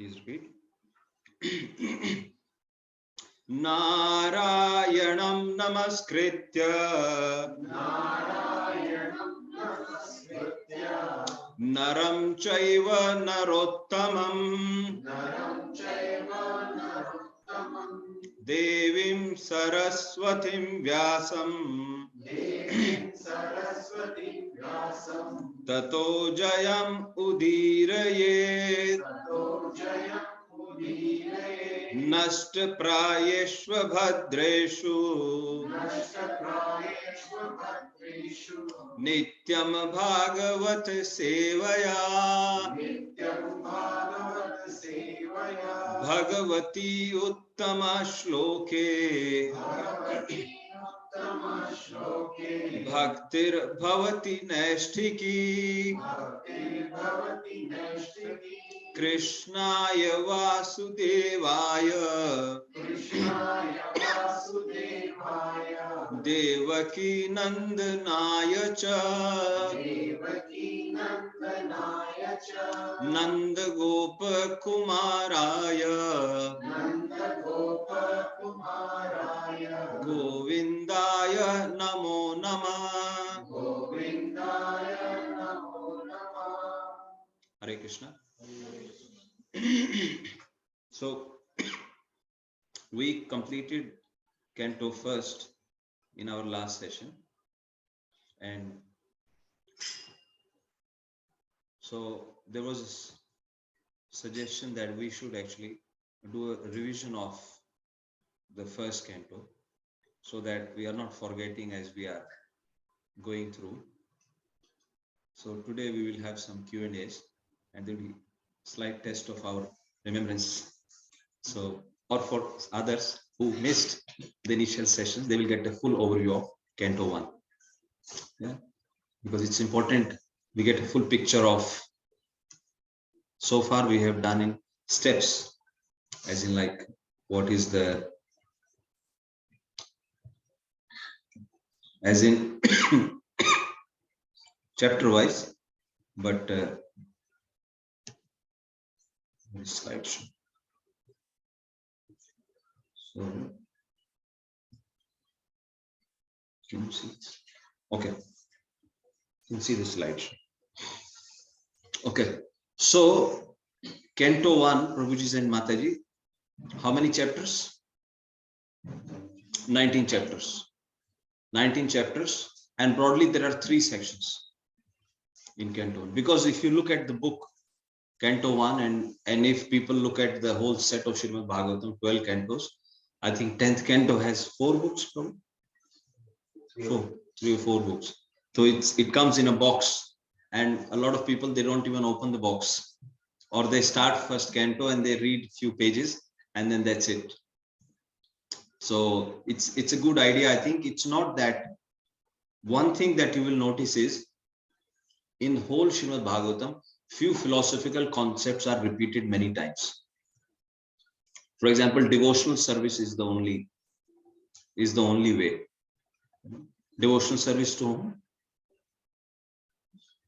Please repeat. Narayanam namaskritya naram chaiva narottamam devim saraswatim vyasam tato jayam udirayet nashta prayeshva bhadreshu nityam bhagavat sevaya bhagavati uttama shloke bhaktir bhavati naishtiki Krishnaya Vasudevaya Devaki Nandanaya cha Nanda Gopa Kumaraya Govindaya Namo Namah. Hare Krishna. So we completed Canto first in our last session, and so there was a suggestion that we should actually do a revision of the first canto so that we are not forgetting as we are going through. So today we will have some Q&As and there will be slight test of our remembrance. So, or for others who missed the initial sessions, they will get a full overview of Canto 1. Yeah, because it's important we get a full picture of. So far we have done in steps, as in like what is the, as in chapter wise, but slideshow. So can you see it? Okay, you can see the slideshow. Okay, so Canto 1, Prabhuji and Mataji, how many chapters? 19 chapters. 19 chapters, and broadly there are 3 sections in Canto 1. Because if you look at the book Canto 1 and if people look at the whole set of Śrīmad-Bhāgavatam, 12 cantos, I think 10th canto has 4 books, probably 3 or 4 books. So it comes in a box, and a lot of people, they don't even open the box, or they start first canto and they read few pages and then that's it. So it's a good idea. I think it's not that. One thing that you will notice is in whole Śrīmad-Bhāgavatam, few philosophical concepts are repeated many times. For example, devotional service is the only way. Devotional service to whom?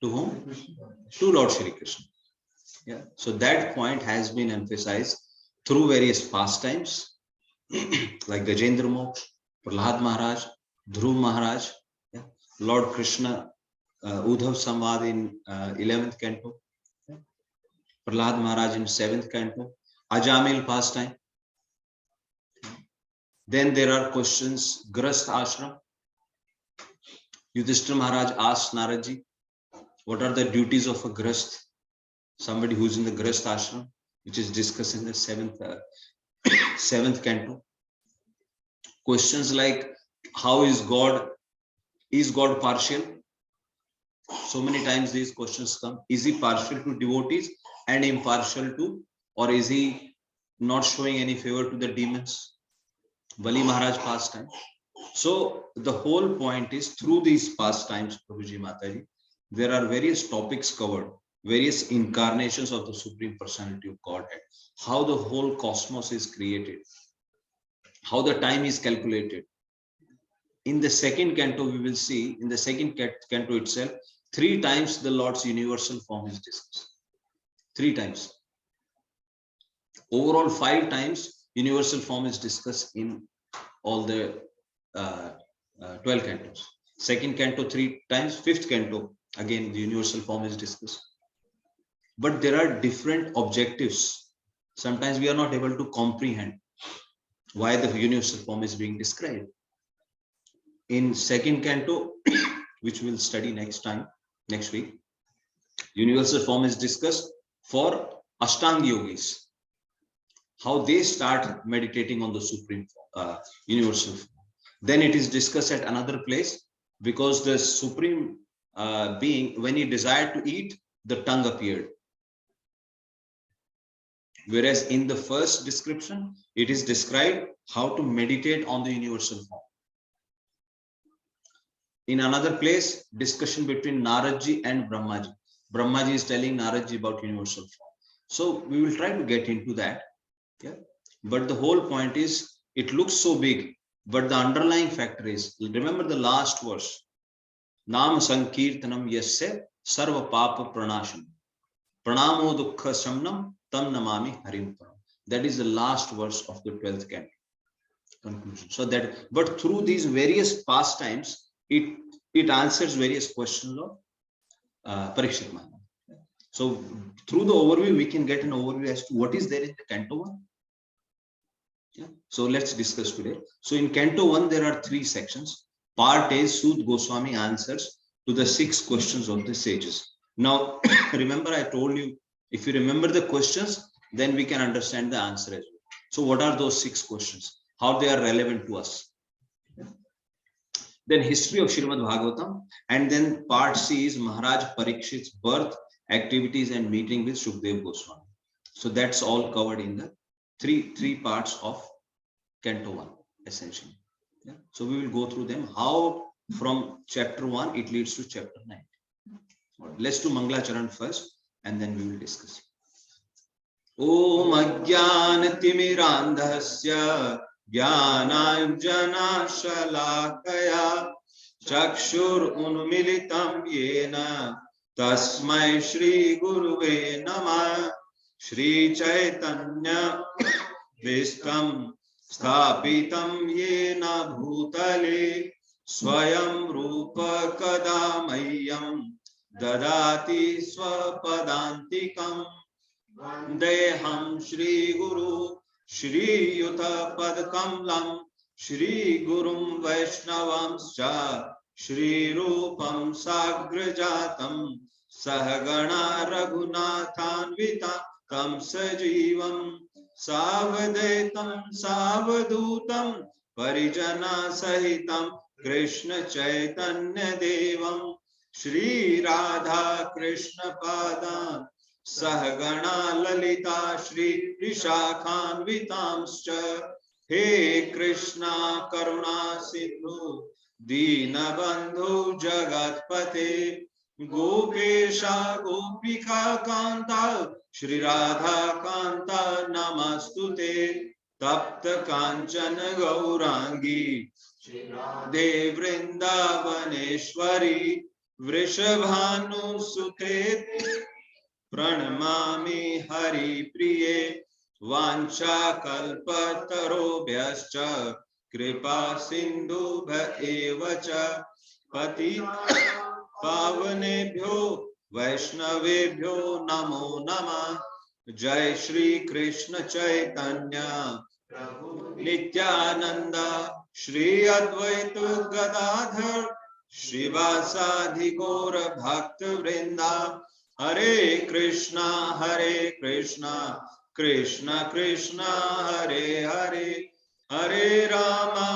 To whom? To Lord Shri Krishna. Yeah. So that point has been emphasized through various pastimes, like Gajendra Moksha, Prahlad Maharaj, Dhruv Maharaj, yeah? Lord Krishna, Udhav Samvad in 11th canto, yeah? Prahlad Maharaj in 7th canto, Ajamil pastime. Then there are questions, Grast Ashram. Yudhishthira Maharaj asked Naradji, what are the duties of a Grast? Somebody who's in the Grast Ashram, which is discussed in the 7th canto. Questions like, how is God? Is God partial? So many times these questions come. Is he partial to devotees and impartial to, or is he not showing any favor to the demons? Bali Maharaj pastime. So the whole point is, through these pastimes, Prabhuji Mataji, there are various topics covered, various incarnations of the Supreme Personality of Godhead, how the whole cosmos is created, how the time is calculated. In the 2nd canto, we will see, in the 2nd canto itself, 3 times the Lord's universal form is discussed. 3 times. Overall 5 times universal form is discussed in all the 12 cantos. Second canto 3 times, fifth canto again the universal form is discussed. But there are different objectives. Sometimes we are not able to comprehend why the universal form is being described. In second canto, which we'll study next week, universal form is discussed for Ashtanga yogis, how they start meditating on the supreme universal form. Then it is discussed at another place, because the supreme being, when he desired to eat, the tongue appeared. Whereas in the first description, it is described how to meditate on the universal form. In another place, discussion between Narada and Brahmaji. Brahmaji is telling Narada about universal form. So we will try to get into that. Yeah? But the whole point is, it looks so big, but the underlying factor is, remember the last verse, Nam Sankirtanam Yasya Sarva Papa Pranasham Pranamo Dukkha Samnam Tam Namami Harim Param. That is the last verse of the 12th canto. Conclusion. So that, but through these various pastimes, it answers various questions of Parikshit Maharaja. So through the overview, we can get an overview as to what is there in the Canto 1. Yeah. So let's discuss today. So in Canto 1, there are 3 sections. Part A, Sud Goswami answers to the 6 questions of the sages. Now, remember I told you, if you remember the questions, then we can understand the answer as well. So what are those 6 questions? How they are relevant to us? Yeah. Then history of Śrīmad-Bhāgavatam, and then part C is Maharaja Parikshit's birth, activities and meeting with Shukdev Goswami. So that's all covered in the three parts of Canto 1, essentially. Yeah. So we will go through them, how from chapter 1 it leads to chapter 9. Right. Let's do Mangala Charan first, and then we will discuss. Om Ajnana Timirandhasya Jnananjana Shalakaya Chakshur Unmilitam Yena Tasmai Shri Guruve Namah Shri Chaitanya Vishtam Sthapitam Yena Bhutale Swayam Rupa Kadamayam Dadati Swapadantikam Vandeham Shri Guru Shri Yuta Padkamlam Shri Gurum Vaishnavamscha Shri Rupam Sagrajatam Sahagana Raghunathanvita Tam Sajivam Savadetam Savadutam Parijana Sahitam Krishna Chaitanya Devam Shri Radha Krishna Padam Sahagana Lalita Shri Vishakhanvitamscha He Krishna Karuna Sindhu Deenabandhu Jagatpate Gopesha Gopika Kanta Shri Radha Kanta Namastute Tapta Kanchana Gaurangi Shri Radhe Vrindavaneshwari Vrishabhanu Sute Pranamami Hari Priye Vancha Kalpatarobhyascha Kripa Sindhu Bhaevacha Pati Pavanebhyo Vaishnavebhyo Namo Namah Jai Shri Krishna Chaitanya Prabhu Nityananda Shri Advaita Gadadhar Shivasadi Gaura Bhakta Vrinda Hare Krishna Krishna Krishna Hare Hare Hare Rama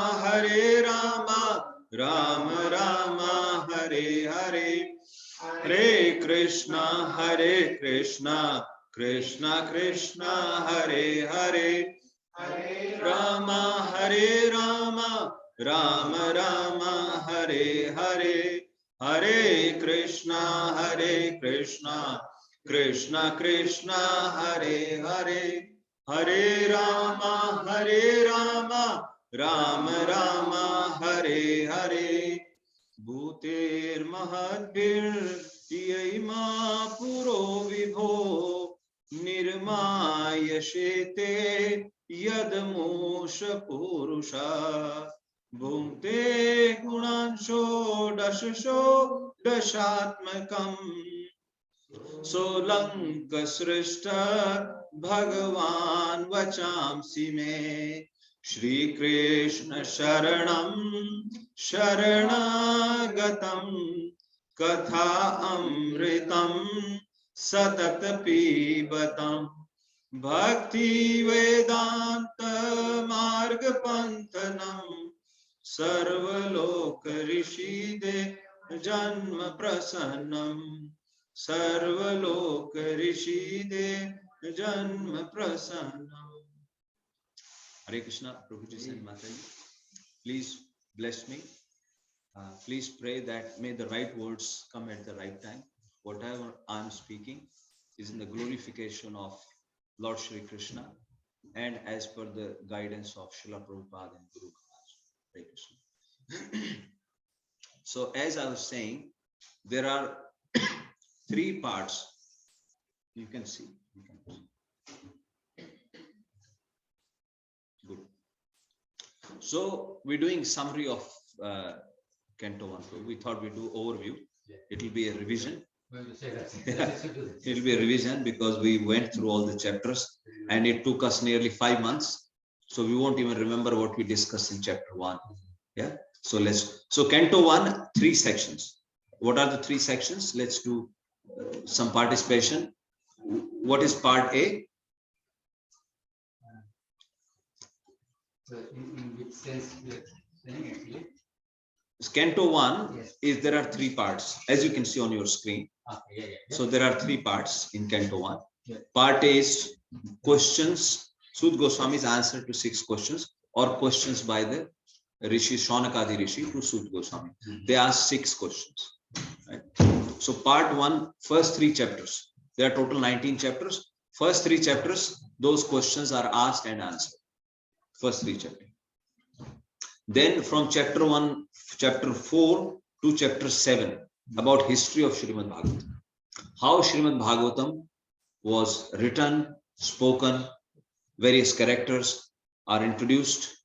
Rama Rama Hare Hare Hare Krishna Krishna Krishna Hare Hare Hare Rama Rama Rama Hare Hare Hare Krishna Krishna Krishna Hare Hare Hare Rama Rama Rama Hare Hare Bhutir Mahadbir Tiyai Ma Puro Vibho Nirmaya yashete yadmusha purusha bhunte gunansho dashasho dashatmakam solanka srishta bhagavan vachamsi me Shri Krishna Sharanam Sharanaagatam Katha Amritam Satat Pibatam Bhakti Vedanta Marga Panthanam Sarvaloka Rishide Janma Prasannam Sarvaloka Rishide Janma Prasannam. Hare Krishna, Prabhuji and Mataji, please bless me. Please pray that may the right words come at the right time. Whatever I am speaking is in the glorification of Lord Shri Krishna and as per the guidance of Srila Prabhupada and Guru Maharaj. Hare Krishna. So as I was saying, there are three parts. You can see. Good. So we're doing summary of Canto 1. So we thought we'd do overview. It will be a revision. It will be a revision because we went through all the chapters and it took us nearly 5 months. So we won't even remember what we discussed in chapter 1. Yeah. So Canto 1, 3 sections. What are the 3 sections? Let's do some participation. What is part A? So in which sense we are saying actually? Canto 1 is there are 3 parts, as you can see on your screen. So there are 3 parts in Canto 1. Part A is questions, Sud Goswami's answer to 6 questions, or questions by the Rishi, Shaunakadi Rishi to Sud Goswami. They asked 6 questions. Right? So part 1, first 3 chapters. There are total 19 chapters. First 3 chapters, those questions are asked and answered. First 3 chapters. Then from chapter 1, chapter 4 to chapter 7, about history of Śrīmad-Bhāgavatam. How Śrīmad-Bhāgavatam was written, spoken, various characters are introduced.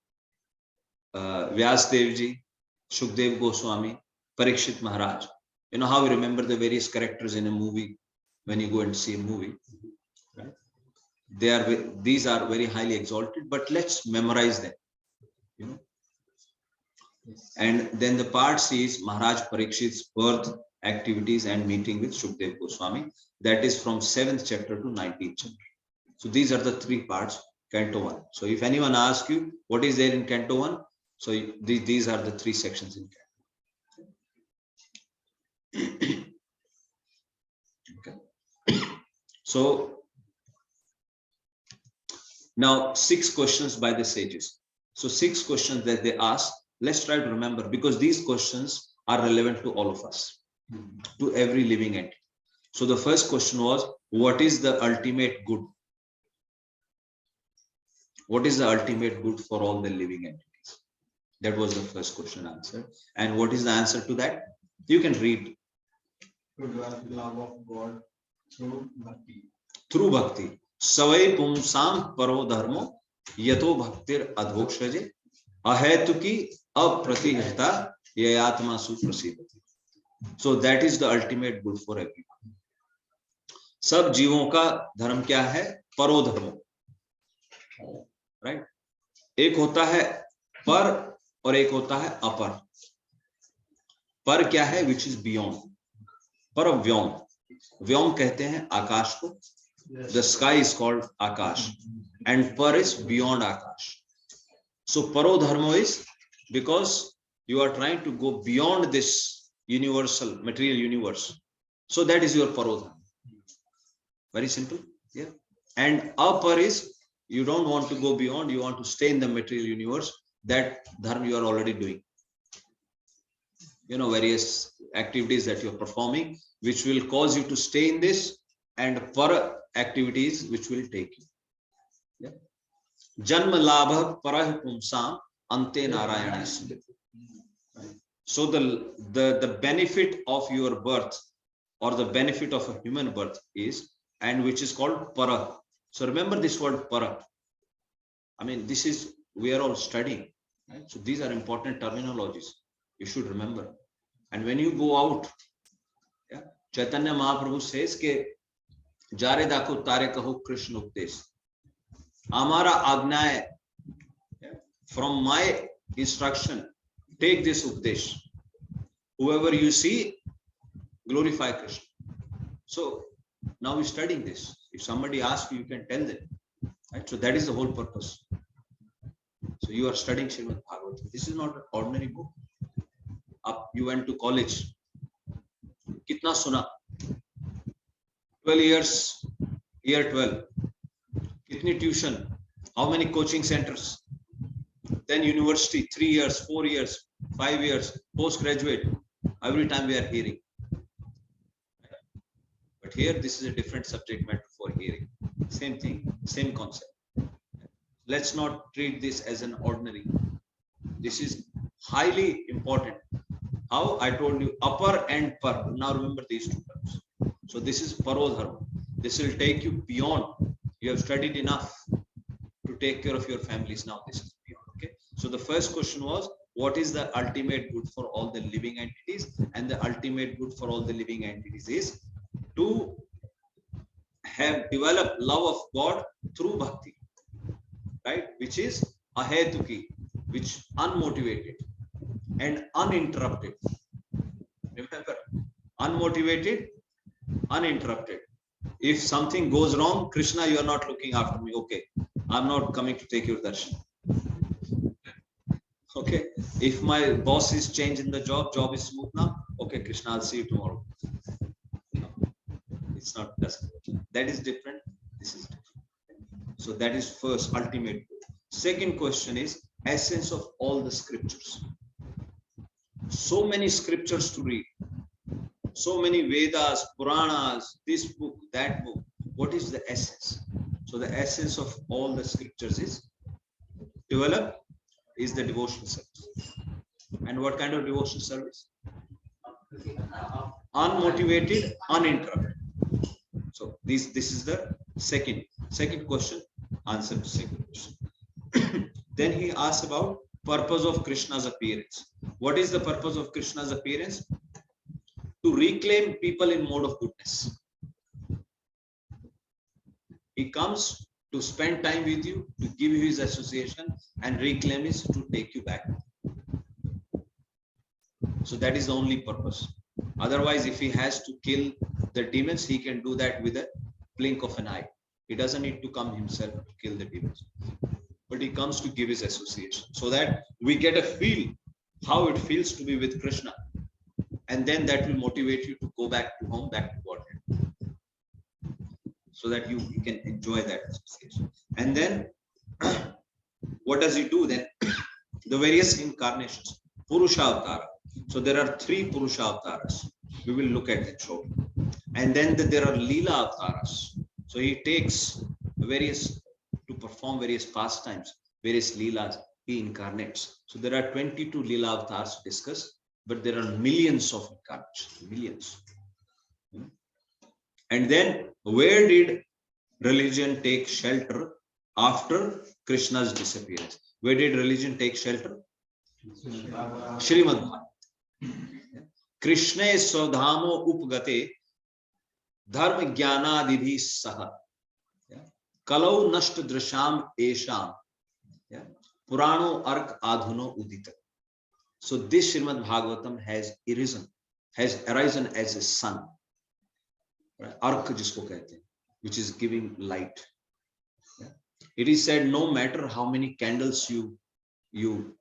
Vyasdevji, Shukdev Goswami, Parikshit Maharaja. You know how we remember the various characters in a movie when you go and see a movie, right? These are very highly exalted, but let's memorize them, you know. And then the part C is Maharaj Parikshit's birth, activities and meeting with Shukdev Goswami. That is from 7th chapter to 19th chapter. So these are the 3 parts, Canto 1. So if anyone asks you what is there in Canto 1, so these are the 3 sections in Canto. Okay. So now 6 questions by the sages. So 6 questions that they ask. Let's try to remember, because these questions are relevant to all of us, to every living entity. So the first question was, what is the ultimate good? What is the ultimate good for all the living entities? That was the first question answered. And what is the answer to that? You can read. To develop the love of God through bhakti. Through bhakti. Savai pumsam paro dharmo yato bhaktir adhokshaje ahetuki apratihita yayatma suprasidati. So that is the ultimate good for everyone. सब जीवों का धर्म क्या है? परो धर्मो, right? एक होता है पर और एक होता है अपर. पर क्या है? Which is beyond. पर व्योम, व्योम कहते हैं आकाश को. The sky is called Akash and पर इज बियॉन्ड आकाश. सो परो धर्मो is because you are trying to go beyond this universal material universe. So that is your parodharma. Very simple. Yeah. And upper is you don't want to go beyond, you want to stay in the material universe. That dharma you are already doing. You know, various activities that you are performing which will cause you to stay in this, and para activities which will take you. Yeah. Janma labha parah pumsam ante narayana smriti. So the benefit of your birth or the benefit of a human birth is, and which is called para, So remember this word para. I mean, this is, we are all studying, right? So these are important terminologies. You should remember. And when you go out, yeah, Chaitanya Mahaprabhu says ke jare dako tare kaho Krishna updesh. Amara agna, from my instruction, take this updesh. Whoever you see, glorify Krishna. So now we're studying this. If somebody asks you, you can tell them. Right? So that is the whole purpose. So you are studying Śrīmad-Bhāgavatam. This is not an ordinary book. Up, you went to college. Kitna suna? 12 years, year 12. Kitni tuition? How many coaching centers? Then university, 3 years, 4 years, 5 years, postgraduate. Every time we are hearing. But here, this is a different subject matter for hearing. Same thing, same concept. Let's not treat this as an ordinary. This is highly important. How? I told you, upper and par. Now remember these two terms. So this is parodharma. This will take you beyond. You have studied enough to take care of your families. Now this is beyond. Okay. So the first question was, what is the ultimate good for all the living entities? And the ultimate good for all the living entities is to have developed love of God through bhakti, right? Which is ahetuki, which unmotivated and uninterrupted. Remember, unmotivated, uninterrupted. If something goes wrong, Krishna, you are not looking after me. Okay, I'm not coming to take your darshan. Okay, if my boss is changing the job is smooth now. Okay, Krishna, I'll see you tomorrow. No, it's not that is different. This is different. So that is first ultimate. Second question is essence of all the scriptures. So many scriptures to read. So many Vedas, Puranas, this book, that book. What is the essence? So the essence of all the scriptures is develop is the devotional service. And what kind of devotional service? Unmotivated, uninterrupted. So this is the second question. Answer to second question. Then he asks about purpose of Krishna's appearance. What is the purpose of Krishna's appearance? To reclaim people in mode of goodness. He comes to spend time with you, to give you his association, and reclaim is to take you back. So that is the only purpose. Otherwise, if he has to kill the demons, he can do that with a blink of an eye. He doesn't need to come himself to kill the demons. But he comes to give his association so that we get a feel how it feels to be with Krishna. And then that will motivate you to go back to home, back to Godhead. So that you can enjoy that association. And then, what does he do then? The various incarnations. Purusha Avatara. So there are 3 Purusha Avataras. We will look at that shortly. And then there are Leela Avataras. So he takes various, to perform various pastimes, various Leelas, he incarnates. So there are 22 Leela Avatars discussed, but there are millions of incarnations, millions. And then where did religion take shelter after Krishna's disappearance? Where did religion take shelter? Śrīmad-Bhāgavatam. Krishna Swadhamo Upgate Dharma Jnanadidhi Saha Kalau Nashta Drasham Esham Purano Ark Adhuno Udita. So this Śrīmad-Bhāgavatam has arisen as a sun. Ark jisko kehte hain, which is giving light. It is said no matter how many candles you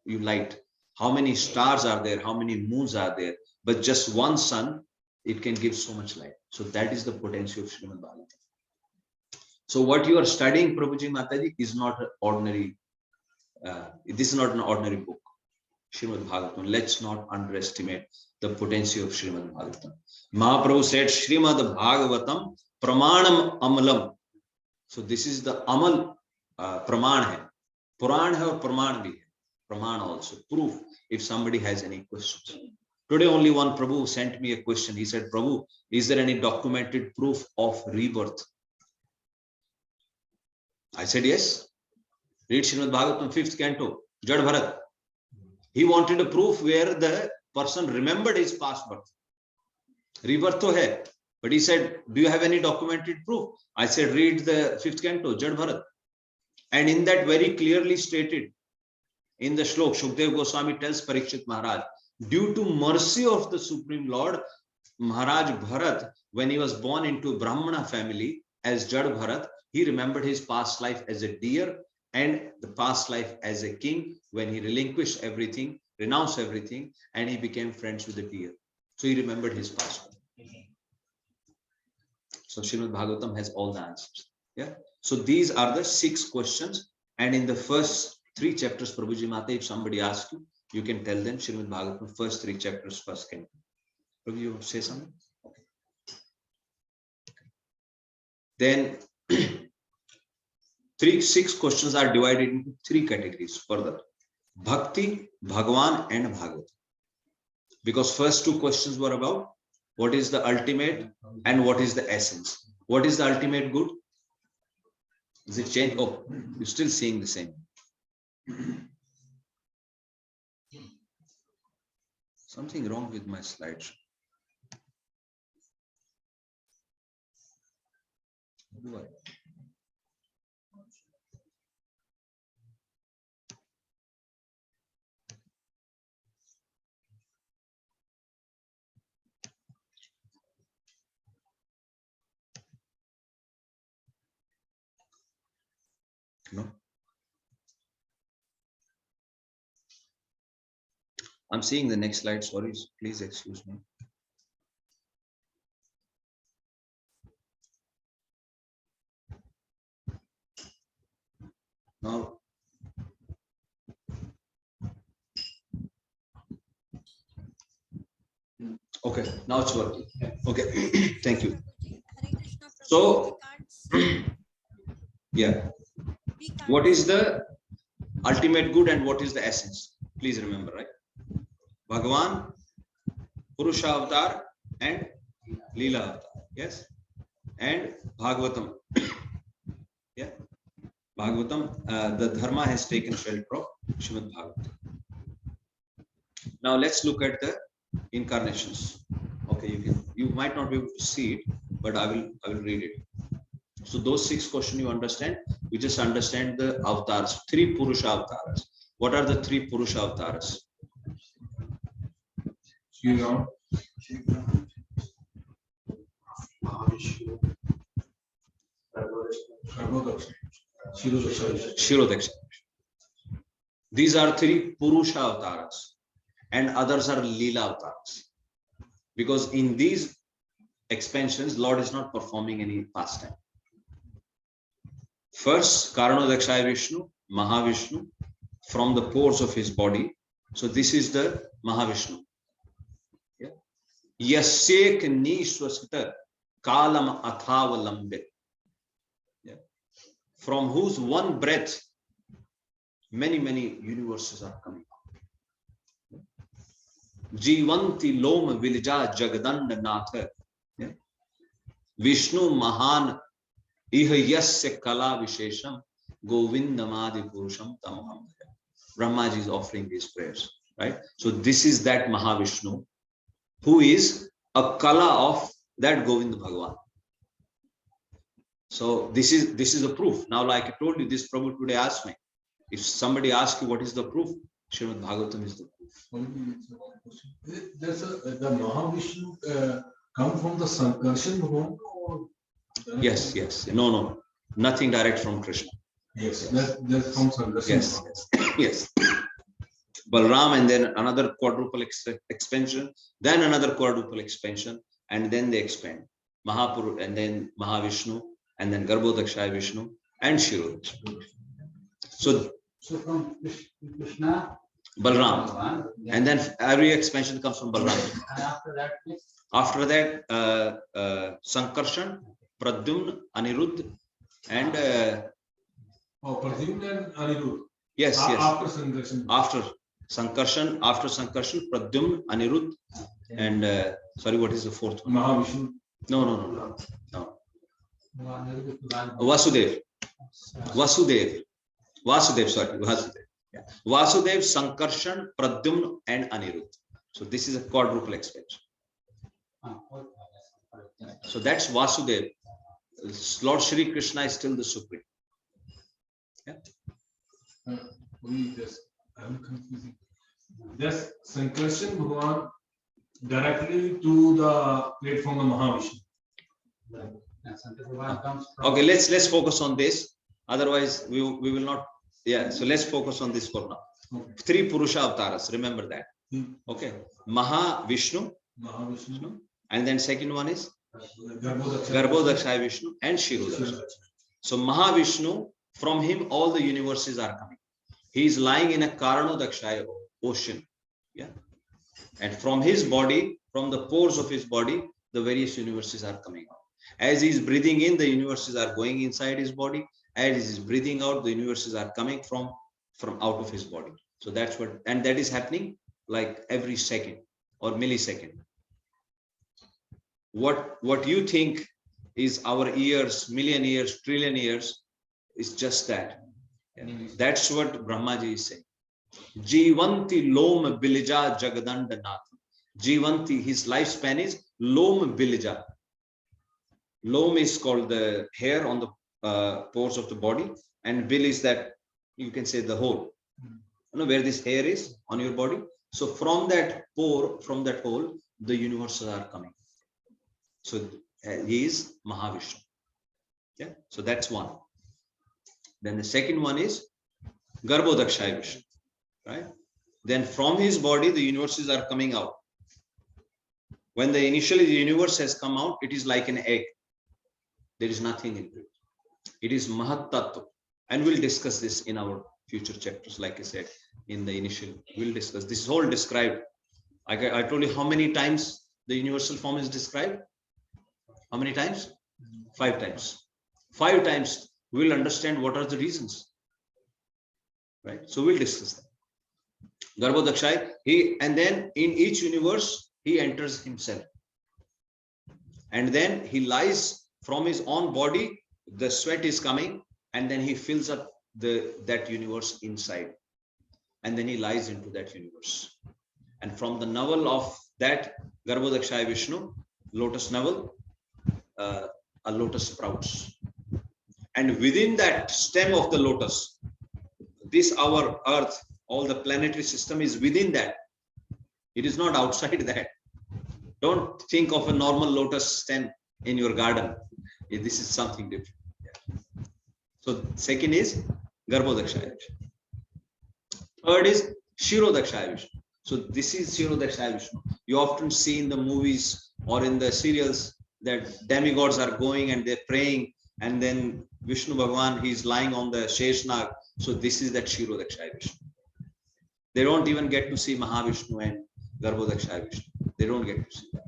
light, how many stars are there, how many moons are there, but just one sun, it can give so much light. So that is the potential of Śrīmad-Bhāgavatam. So what you are studying, Prabhuji Mataji, is not an ordinary, this is not an ordinary book. Śrīmad-Bhāgavatam. Let's not underestimate the potential of Śrīmad-Bhāgavatam. Mahaprabhu said, Śrīmad-Bhāgavatam pramanam amalam. So this is the amal praman hai. Puran hai or praman bhi hai. Praman also. Proof if somebody has any questions. Today only one Prabhu sent me a question. He said, Prabhu, is there any documented proof of rebirth? I said yes. Read Śrīmad-Bhāgavatam 5th Canto, Jad Bharat. He wanted a proof where the person remembered his past birth. Rebirth to hai. But he said, do you have any documented proof? I said, read the 5th Canto, Jad Bharat. And in that very clearly stated, in the shlok, Shukdev Goswami tells Parikshit Maharaj, due to mercy of the Supreme Lord, Maharaj Bharat, when he was born into Brahmana family as Jad Bharat, he remembered his past life as a deer and the past life as a king when he relinquished everything, renounced everything, and he became friends with the deer. So he remembered his past life. So Śrīmad-Bhāgavatam has all the answers. Yeah. So these are the 6 questions. And in the first 3 chapters, Prabhuji Mata, if somebody asks you, you can tell them Śrīmad-Bhāgavatam, first 3 chapters, first canto. Prabhu, you say something? Okay. Then 6 questions are divided into 3 categories further. Bhakti, Bhagavan and Bhagavad. Because first 2 questions were about what is the ultimate and what is the essence. What is the ultimate good? Is it changed? Oh, you're still seeing the same. Something wrong with my slideshow. What do I? No. I'm seeing the next slide. Sorry, please excuse me. Now, okay, now it's working. Okay, thank you. So, yeah, what is the ultimate good and what is the essence? Please remember, right? Bhagavan, Purusha Avatar and Leela Avatar. Yes, and Bhagavatam. Yeah, Bhagavatam, the Dharma has taken shelter of Śrīmad-Bhāgavatam. Now let's look at the incarnations. Okay, you might not be able to see it, but I will read it. So those 6 questions you understand, you just understand the avatars, 3 Purusha avatars. What are the 3 Purusha avatars? Shri-Ram, Shirodaksha. These are 3 Purusha avatars and others are Leela avatars. Because in these expansions, Lord is not performing any pastime. First, Karanodakshaya Vishnu, Mahavishnu, from the pores of his body. So this is the Mahavishnu. Yasyek Nishwasita Kalam Athavalambe. From whose one breath many universes are coming out. Jivanti Loma Vilija Jagadanda Natha. Vishnu Mahan Iha Yasya Kala Vishesham Govindamadi Purusham Tamaham. Brahmaji is offering these prayers, right? So this is that Mahavishnu who is a kala of that Govinda Bhagavan. So this is a proof. Now, like I told you, this Prabhu today asked me, if somebody asks you what is the proof, Śrīmad-Bhāgavatam is the proof. The Mahavishnu come from the Sankarshan Bhagavan? Yes. No. Nothing direct from Krishna. Yes, that's from Sankarshan. Yes. Balram, and then another quadruple expansion, then another quadruple expansion, and then they expand. Mahapuru, and then Mahavishnu, and then Garbhodakshaya Vishnu, and Shirodaksha. So from Krishna, Balram, and then every expansion comes from Balram. and After that, Sankarshan, Pradyumna, Aniruddha, and Pradyumna and Aniruddha. yes. After Sankarshan. After Sankarshan, Pradyumna, Aniruddha, and sorry, what is the 4th one? Mahavishnu. No. Vasudev. Vasudev. Sorry, Vasudev. Yeah. Vasudev, Sankarshan, Pradyumna, and Aniruddha. So this is a quadruple expansion. So that's Vasudev. Lord Shri Krishna is still the supreme. Yeah. I'm confusing. Does Sankarshan Bhagavan directly to the platform of Mahavishnu? Okay, let's focus on this. Otherwise, we will not. Yeah. So let's focus on this for now. Okay. 3 Purusha avatars. Remember that. Okay. Mahavishnu, and then second one is Garbhodakshaya Vishnu and Shirodakshaya. So Mahavishnu, from him all the universes are coming. He is lying in a Karanodakshaya ocean. Yeah. And from his body, from the pores of his body, the various universes are coming out. As he is breathing in, the universes are going inside his body. As he is breathing out, the universes are coming from out of his body. So that's what, and that is happening like every second or millisecond. What you think is our years, million years, trillion years, is just that. Yeah. That's what Brahmaji is saying. Jivanti Lom Bilija Jagadanda Nath. Jivanti, his lifespan is Lom Bilija. Lom is called the hair on the pores of the body, and bil is that, you can say, the hole. You know where this hair is on your body. So from that pore, from that hole, the universes are coming. So he is Mahavishnu. Yeah. So that's one. Then the second one is Garbhodakshaya Vishnu. Right? Then from his body, the universes are coming out. When initially the universe has come out, it is like an egg. There is nothing in it. It is Mahat Tattva. And we'll discuss this in our future chapters. Like I said, in the initial, we'll discuss. This is all described. I told you how many times the universal form is described. How many times? 5 times. 5 times we'll understand what are the reasons. Right? So we'll discuss that. Garbhodakshaya, and then in each universe, he enters himself. And then he lies from his own body, the sweat is coming, and then he fills up that universe inside. And then he lies into that universe. And from the navel of that Garbhodakshaya Vishnu, lotus navel, a lotus sprouts. And within that stem of the lotus, this our earth, all the planetary system is within that. It is not outside that. Don't think of a normal lotus stem in your garden. This is something different. Yeah. So second is Garbhodakshaya Vishnu. Third is Shirodakshaya Vishnu. So this is Shirodakshaya Vishnu. You often see in the movies or in the serials that demigods are going and they're praying, and then Vishnu Bhagavan, he's lying on the Sheshnag. So this is that Shirodakshaya Vishnu. They don't even get to see Mahavishnu and Garbhodakshaya Vishnu. They don't get to see that.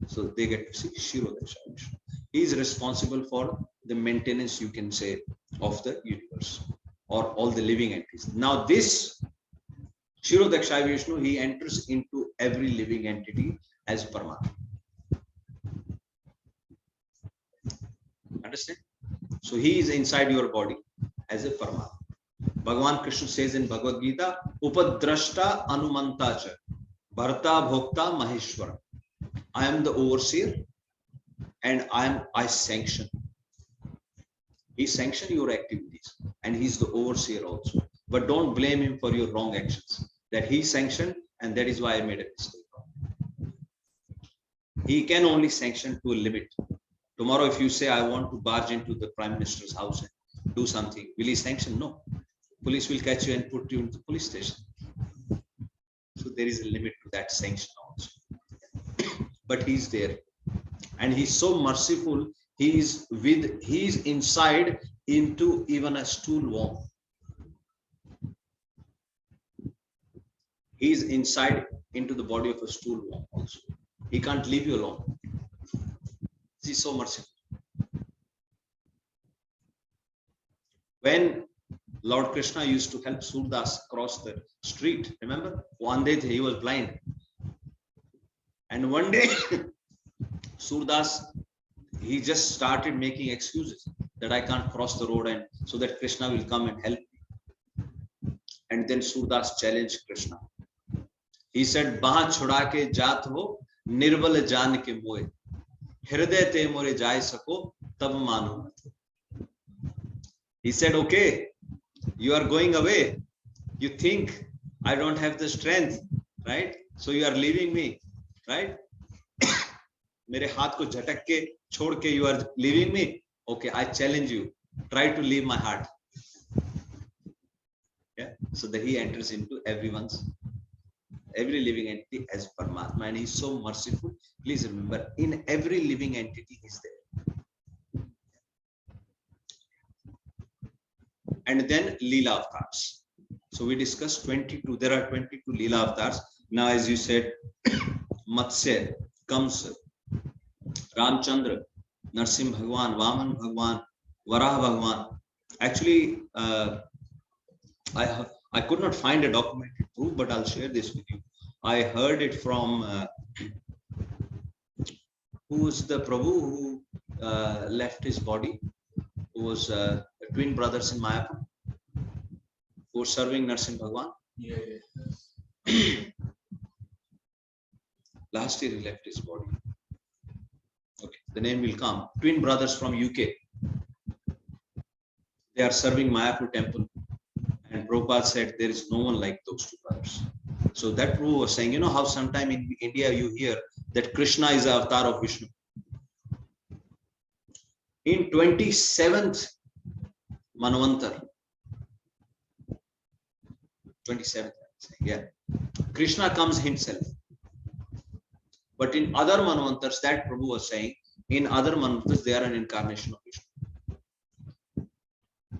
So they get to see Shirodakshaya Vishnu. He is responsible for the maintenance, you can say, of the universe or all the living entities. Now this Shirodakshaya Vishnu, he enters into every living entity as Paramatma. Understand? So he is inside your body as a Paramatma. Bhagavan Krishna says in Bhagavad Gita, Upadrashta Anumantacha, Bharta Bhokta Maheshwara. I am the overseer and I sanction. He sanctions your activities and he's the overseer also. But don't blame him for your wrong actions. That he sanctioned, and that is why I made a mistake. He can only sanction to a limit. Tomorrow, if you say, I want to barge into the Prime Minister's house and do something, will he sanction? No. Police will catch you and put you into the police station. So there is a limit to that sanction also. But he's there. And he's so merciful, he's inside into even a stool worm. He's inside into the body of a stool worm also. He can't leave you alone. He's so merciful. When Lord Krishna used to help Surdas cross the street, remember? One day he was blind. And one day, Surdas, he just started making excuses that I can't cross the road, and so that Krishna will come and help me. And then Surdas challenged Krishna. He said, "Baha choda ke jaat ho, nirbal jaan ke moe. Hriday te more jai sako, tab manu." He said, "Okay, you are going away. You think I don't have the strength, right? So you are leaving me, right? मेरे हाथ को झटक के छोड़ के you are leaving me. Okay, I challenge you. Try to leave my heart." Yeah. So that he enters into every living entity as Paramatma, and he's so merciful. Please remember, in every living entity he's there. And then Leela avatars. So we discussed 22. There are 22 Leela avatars. Now, as you said, Matsya, Kamsa, Ramchandra, Narsim Bhagwan, Vaman Bhagwan, Varaha Bhagwan. Actually, I could not find a documented proof, but I'll share this with you. I heard it from who was the Prabhu who left his body, who was twin brothers in Mayapur, who were serving Narsim Bhagwan. Yeah. Last year he left his body. Okay, the name will come. Twin brothers from UK. They are serving Mayapur temple. And Prabhupada said there is no one like those two brothers. So that Prabhu was saying, you know how sometime in India you hear that Krishna is the avatar of Vishnu. In 27th Manvantar, 27th, yeah, Krishna comes himself. But in other Manvantars, that Prabhu was saying, in other Manvantars, they are an incarnation of Vishnu.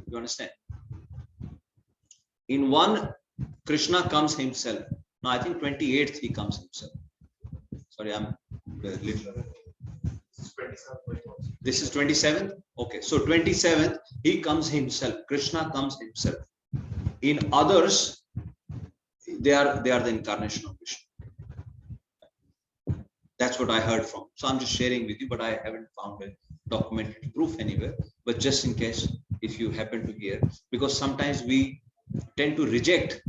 You understand? In one, Krishna comes himself. Now, I think 28th he comes himself. Sorry, I'm little. This is 27th? Okay, so 27th, he comes himself. Krishna comes himself. In others, they are the incarnation of Vishnu. That's what I heard from. So I'm just sharing with you, but I haven't found a documented proof anywhere. But just in case, if you happen to hear, because sometimes we tend to reject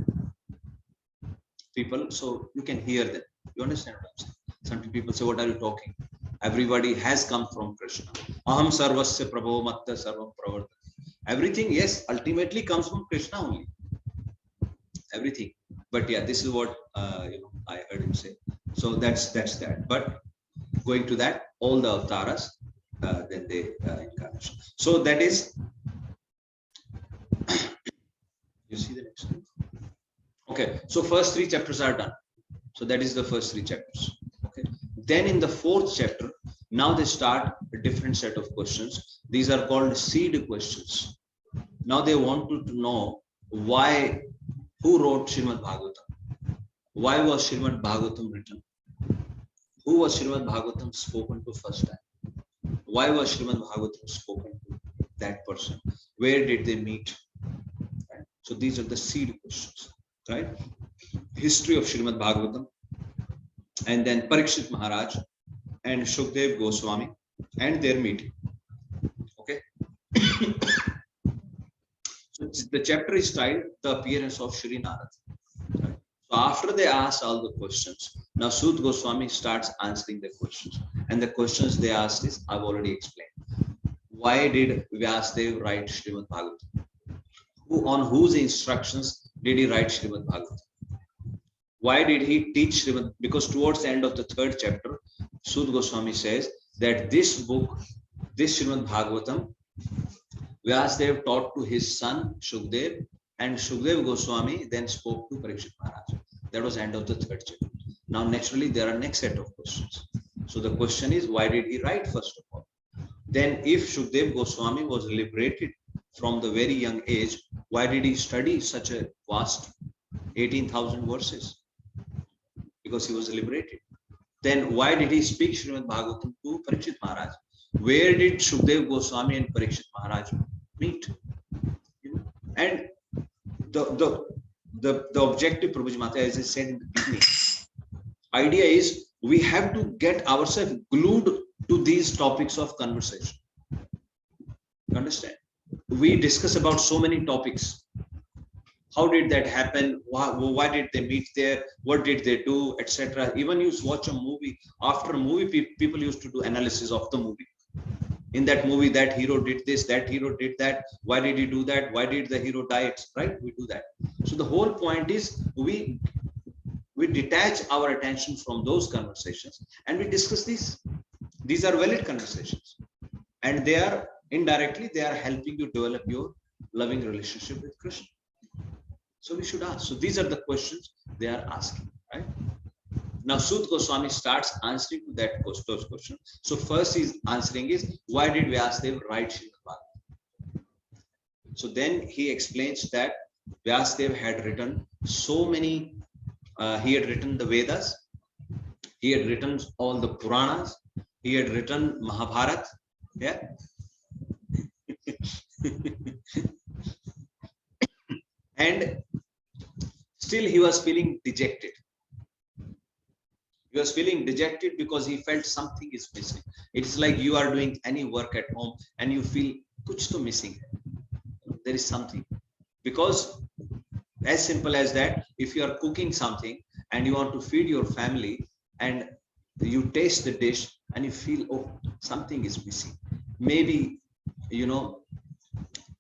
people, so you can hear them. You understand what I'm saying? Some people say, "What are you talking? Everybody has come from Krishna. Aham sarvasya prabho matta sarvam pravartati." Everything, yes, ultimately comes from Krishna only. Everything. But yeah, this is what I heard him say. So that's that. But going to that, all the avatars, then they incarnation. So that is. You see the next one? Okay, so first 3 chapters are done. So that is the first 3 chapters. Okay. Then in the 4th chapter, now they start a different set of questions. These are called seed questions. Now they want to know why, who wrote Śrīmad-Bhāgavatam? Why was Śrīmad-Bhāgavatam written? Who was Śrīmad-Bhāgavatam spoken to first time? Why was Śrīmad-Bhāgavatam spoken to that person? Where did they meet? Right? So these are the seed questions, right? History of Śrīmad-Bhāgavatam, and then Parikshit Maharaja and Shukdev Goswami and their meeting. Okay. So the chapter is titled The Appearance of Shri Narada. Right? So after they ask all the questions, now Sud Goswami starts answering the questions. And the questions they asked is, I've already explained. Why did Vyasadeva write Śrīmad-Bhāgavatam? On whose instructions did he write Śrīmad-Bhāgavatam? Why did he teach Śrīmad? Because towards the end of the 3rd chapter, Sud Goswami says that this book, this Śrīmad-Bhāgavatam, Vyasadeva taught to his son Shukdev, and Shukdev Goswami then spoke to Parikshit Maharaja. That was the end of the 3rd chapter. Now, naturally, there are next set of questions. So the question is, why did he write first of all? Then, if Shukdev Goswami was liberated from the very young age, why did he study such a vast 18,000 verses? Because he was liberated. Then why did he speak Śrīmad-Bhāgavatam to Parikshit Maharaj? Where did Shukdev Goswami and Parikshit Maharaj meet? And the objective, Prabhuji Mata, as I said in the beginning, idea is we have to get ourselves glued to these topics of conversation. You understand? we discuss about so many topics. How did that happen? Why did they meet there? What did they do, etc. Even you watch a movie. After a movie, people used to do analysis of the movie. In that movie, that hero did this, that hero did that. Why did he do that? Why did the hero die? Right? We do that. So the whole point is we detach our attention from those conversations and we discuss these. These are valid conversations, and they are indirectly they are helping you develop your loving relationship with Krishna. So we should ask. So these are the questions they are asking, right? Now Sut Goswami starts answering to those questions. So first he's answering is, why did Vyasadeva write Śrīmad-Bhāgavatam? So then he explains that Vyasadeva had written so many, he had written the Vedas, he had written all the Puranas, he had written Mahabharata, yeah. And still he was feeling dejected. He was feeling dejected because he felt something is missing. It's like you are doing any work at home and you feel kuch to missing. There is something. Because as simple as that, if you are cooking something and you want to feed your family and you taste the dish and you feel, oh, something is missing. Maybe, you know,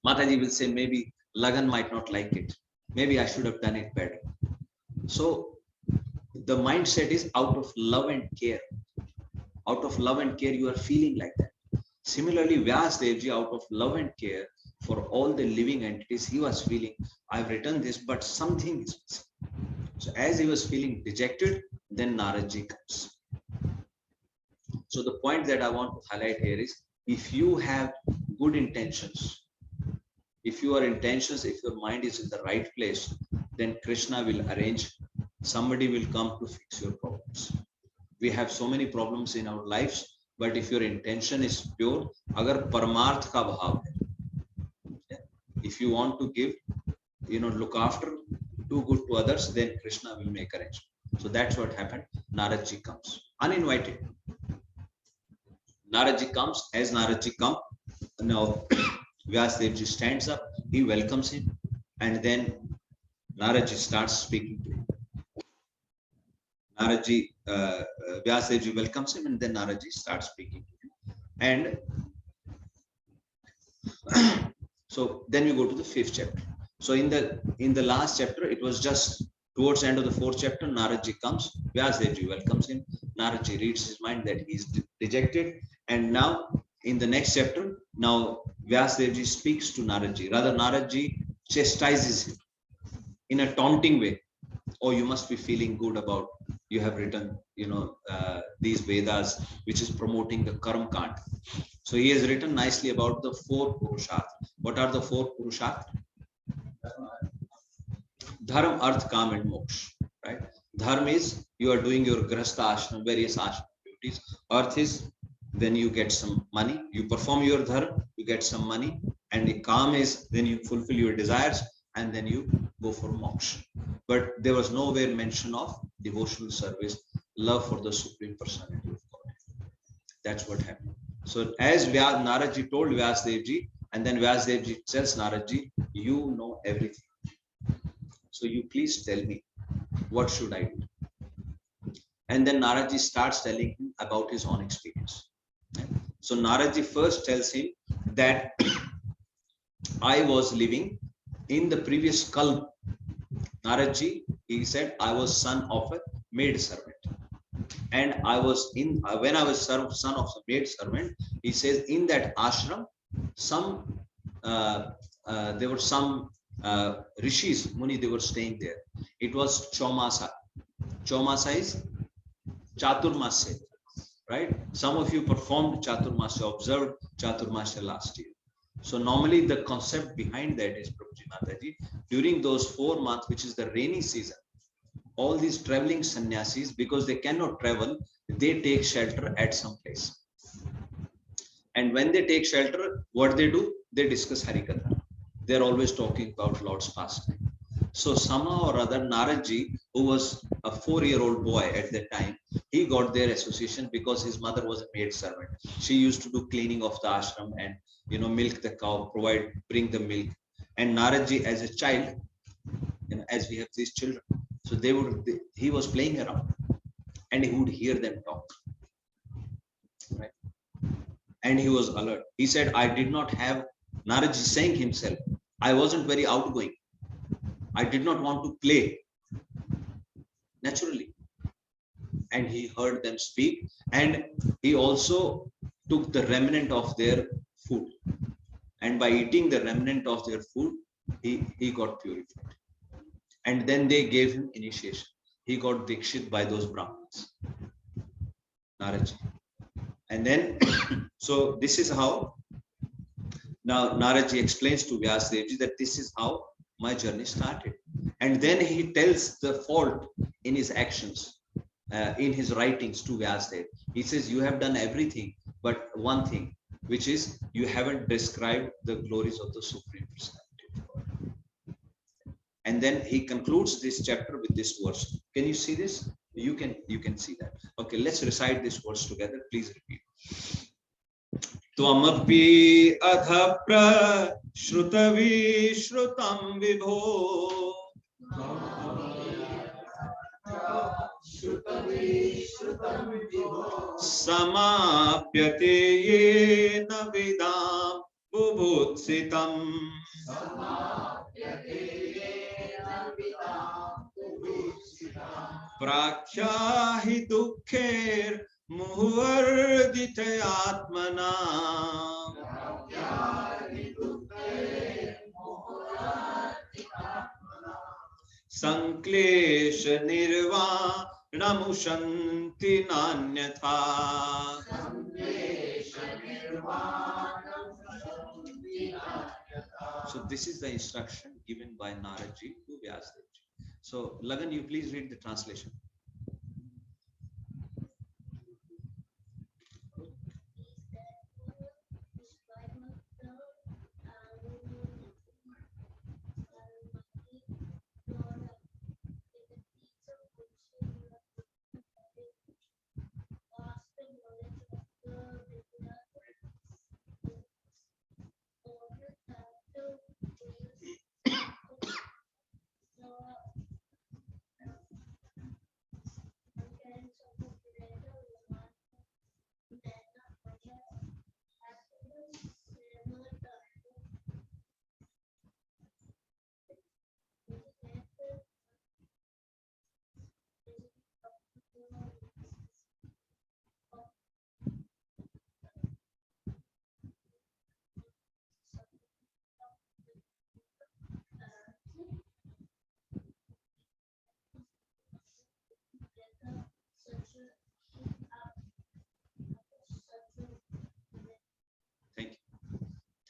Mataji will say, maybe Lagan might not like it. Maybe I should have done it better. So the mindset is out of love and care. Out of love and care, you are feeling like that. Similarly, Vyasadevji, out of love and care for all the living entities, he was feeling, I've written this, but something is missing. So as he was feeling dejected, then Naradaji comes. So the point that I want to highlight here is, if you have good intentions, if your mind is in the right place, then Krishna will arrange, somebody will come to fix your problems. We have so many problems in our lives, but if your intention is pure, agar paramarth ka bhav hai, if you want to give, look after, do good to others, then Krishna will make arrangement. So that's what happened. Naradaji comes, uninvited. Naradaji comes. As Naradaji comes, now Vyasadevji stands up, he welcomes him, and then Naradaji starts speaking to him. Naradaji, Vyasadevji welcomes him, and then Naradaji starts speaking to him. And so then we go to the 5th chapter. So in the last chapter, it was just towards the end of the 4th chapter, Naradaji comes, Vyasadevji welcomes him, Naradaji reads his mind that he is dejected, and now in the next chapter, now Vyasadevji speaks to Naradaji. Rather, Naradaji chastises him in a taunting way. Oh, you must be feeling good about, you have written, these Vedas, which is promoting the Karma Kant. So he has written nicely about the 4 Purusharth. What are the 4 Purusharth? Dharma, Arth, Kam, and Moksha. Right? Dharma is you are doing your Grahastha Ashram, various ashram duties. Arth is then you get some money, you perform your dharma, you get some money, and the Kam is then you fulfill your desires, and then you go for moksha. But there was nowhere mention of devotional service, love for the Supreme Personality of God. That's what happened. So as Naradaji told Vyasadevji, and then Vyasadevji tells Naradaji, you know everything. So you please tell me, what should I do? And then Naradaji starts telling him about his own experience. So Naradaji first tells him that I was living in the previous Kalp. Naradaji, he said, I was son of a maid servant. And I was when I was son of a maid servant, he says, in that ashram, there were some rishis, Muni, they were staying there. It was Chaumasa. Chaumasa is Chaturmasya. Right? Some of you performed Chaturmasya, observed Chaturmasya last year. So normally the concept behind that is, Prabhuji Mataji, during those 4 months, which is the rainy season, all these traveling sannyasis, because they cannot travel, they take shelter at some place. And when they take shelter, what they do? They discuss Harikatha. They're always talking about Lord's pastime. So somehow or other, Naradaji, who was a 4-year-old boy at that time, He got their association because his mother was a maid servant. She used to do cleaning of the ashram and milk the cow, bring the milk. And Naradji as a child, as we have these children, so he was playing around and he would hear them talk, right? And he was alert. He said, I did not have, Naradji saying himself, I wasn't very outgoing. I did not want to play naturally. And he heard them speak, and he also took the remnant of their food. And by eating the remnant of their food, he got purified. And then they gave him initiation. He got dikshit by those Brahmins, Naradji. And then, so this is how, now Naradji explains to Vyasadevji that this is how my journey started. And then he tells the fault in his actions, in his writings to Vyasadeva. He says, you have done everything, but one thing, which is you haven't described the glories of the Supreme Personality of God. And then he concludes this chapter with this verse. Can you see this? You can see that. Okay, let's recite this verse together. Please repeat. Tvamapi adha prashruta vishrutam vibho samapyate yena vidam bubhutsitam prakyahi dukkher muhvardite atmana sanklesha nirvanamushanti nanyatha. So this is the instruction given by Naradji to Vyasadevji. So Lagan, you please read the translation.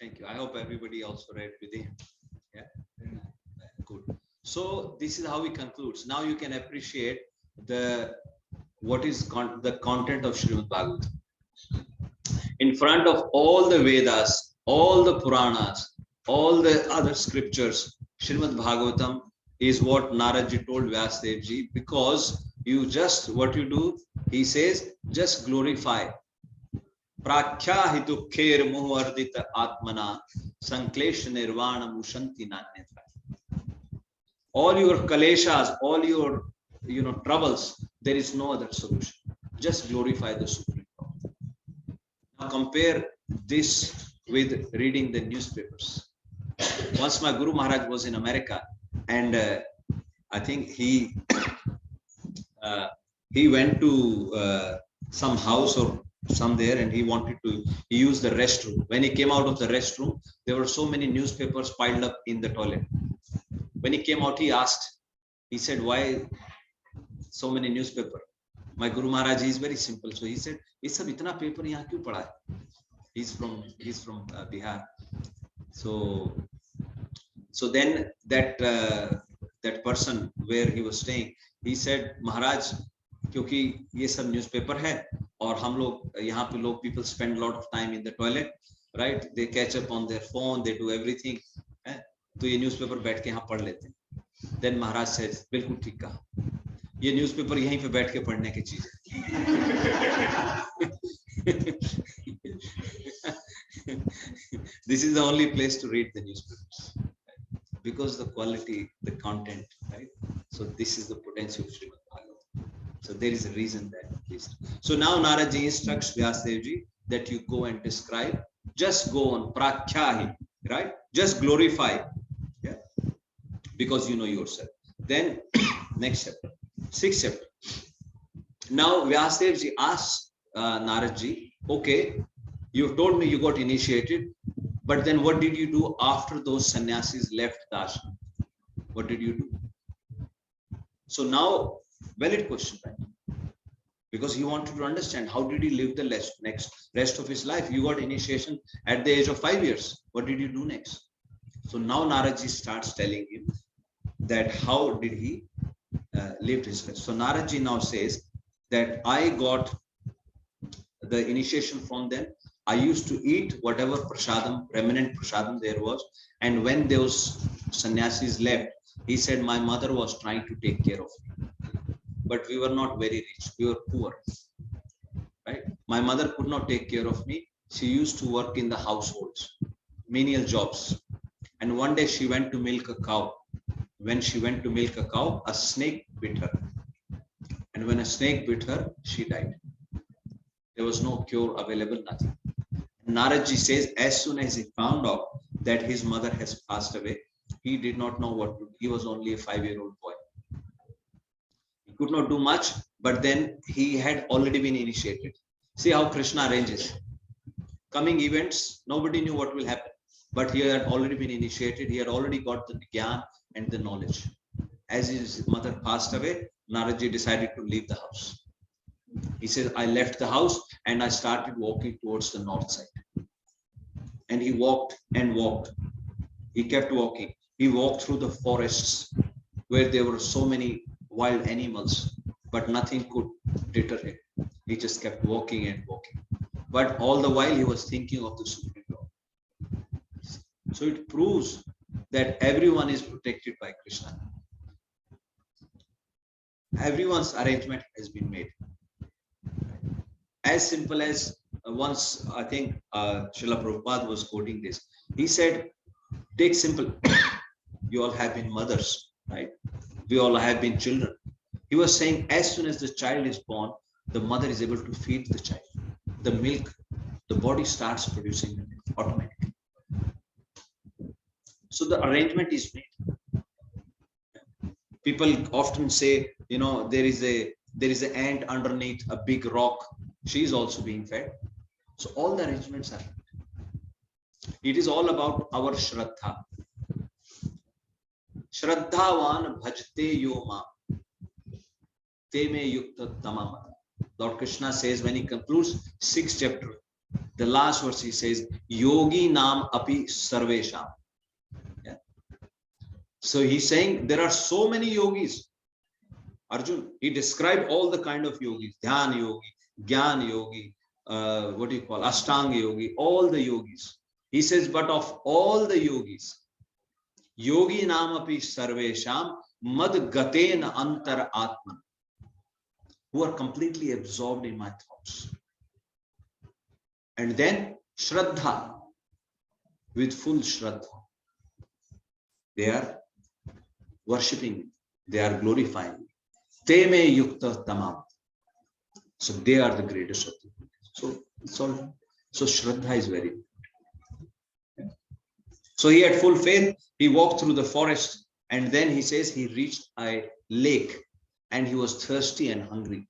Thank you. I hope everybody also read with him. Yeah, good. So this is how he concludes. Now you can appreciate what is the content of Śrīmad-Bhāgavatam. In front of all the Vedas, all the Puranas, all the other scriptures, Śrīmad-Bhāgavatam is what Naradji told Vyasadevji, because what you do, he says, just glorify. Prakyahi dukkher muhvardita atmana sanklesha nirvana mushanti nanyatra. All your kaleshas, all your troubles, there is no other solution. Just glorify the Supreme Lord. Now compare this with reading the newspapers. Once my Guru Maharaj was in America, and I think he went to some house or somewhere, and he used the restroom. When he came out of the restroom, there were so many newspapers piled up in the toilet. When he came out, he said, why so many newspapers? My Guru Maharaj is very simple. So he said, "Ye sab itna paper yahan kyun pada hai?" He's from Bihar. So then that person where he was staying, he said, Maharaj, क्योंकि ये सब newspaper है और हम लोग यहाँ पे people spend a lot of time in the toilet, right? They catch up on their phone, they do everything. तो ये न्यूज़पेपर बैठ के यहाँ पढ़ लेते हैं. Then Maharaj says, बिल्कुल ठीक कहा. ये न्यूज़पेपर यहीं पे बैठ के पढ़ने की चीज है. This is the only place to read the newspapers because the quality, the content, right? So this is the potential of Śrīmad-Bhāgavatam. So there is a reason that this. So now Naraji instructs Vyasadevji that you go and describe. Just go on prakyahi, right? Just glorify, yeah, because you know yourself. Then next chapter, 6th chapter. Now Vyasadevji asks Naradji, okay, you've told me you got initiated, but then what did you do after those sannyasis left the ashram? What did you do? So now, valid question, right? Because he wanted to understand how did he live the rest of his life. You got initiation at the age of 5 years. What did you do next? So now Naradji starts telling him that how did he live his life. So Naradji now says that I got the initiation from them. I used to eat whatever prasadam, remnant prasadam there was. And when those sannyasis left, he said, my mother was trying to take care of me. But we were not very rich. We were poor, right? My mother could not take care of me. She used to work in the households, menial jobs. And one day she went to milk a cow. When she went to milk a cow, a snake bit her. And when a snake bit her, she died. There was no cure available, nothing. Naradji says, as soon as he found out that his mother has passed away, he did not know what to do. He was only a 5-year-old boy. He could not do much, but then he had already been initiated. See how Krishna arranges. Coming events, nobody knew what will happen, but he had already been initiated. He had already got the gyan and the knowledge. As his mother passed away, Naradji decided to leave the house. He says, I left the house and I started walking towards the north side. And he walked and walked. He kept walking. He walked through the forests where there were so many wild animals, but nothing could deter him. He just kept walking and walking. But all the while he was thinking of the Supreme Lord. So it proves that everyone is protected by Krishna. Everyone's arrangement has been made. As simple as once, I think Srila Prabhupada was quoting this. He said, take simple, you all have been mothers, right? We all have been children. He was saying, as soon as the child is born, the mother is able to feed the child. The milk, the body starts producing the milk automatically. So the arrangement is made. People often say, you know, there is an ant underneath a big rock. She is also being fed. So all the arrangements are made. It is all about our Shraddha. Shraddhavan bhajte yoma te me yukta tamamata. Lord Krishna says when he concludes 6th chapter, the last verse he says, yogi nam api sarvesham. Yeah. So he's saying there are so many yogis. Arjun, he described all the kind of yogis, Dhyan yogi, Gyan yogi, what do you call, Ashtanga yogi, all the yogis. He says, but of all the yogis, yogi namapi sarvesham mad gaten antar atman, who are completely absorbed in my thoughts. And then Shraddha, with full Shraddha, they are worshipping me, they are glorifying me. Te me yukta tamam. So they are the greatest of the people. So it's all. So Shraddha is very important. So he had full faith. He walked through the forest, and then he says he reached a lake, and he was thirsty and hungry.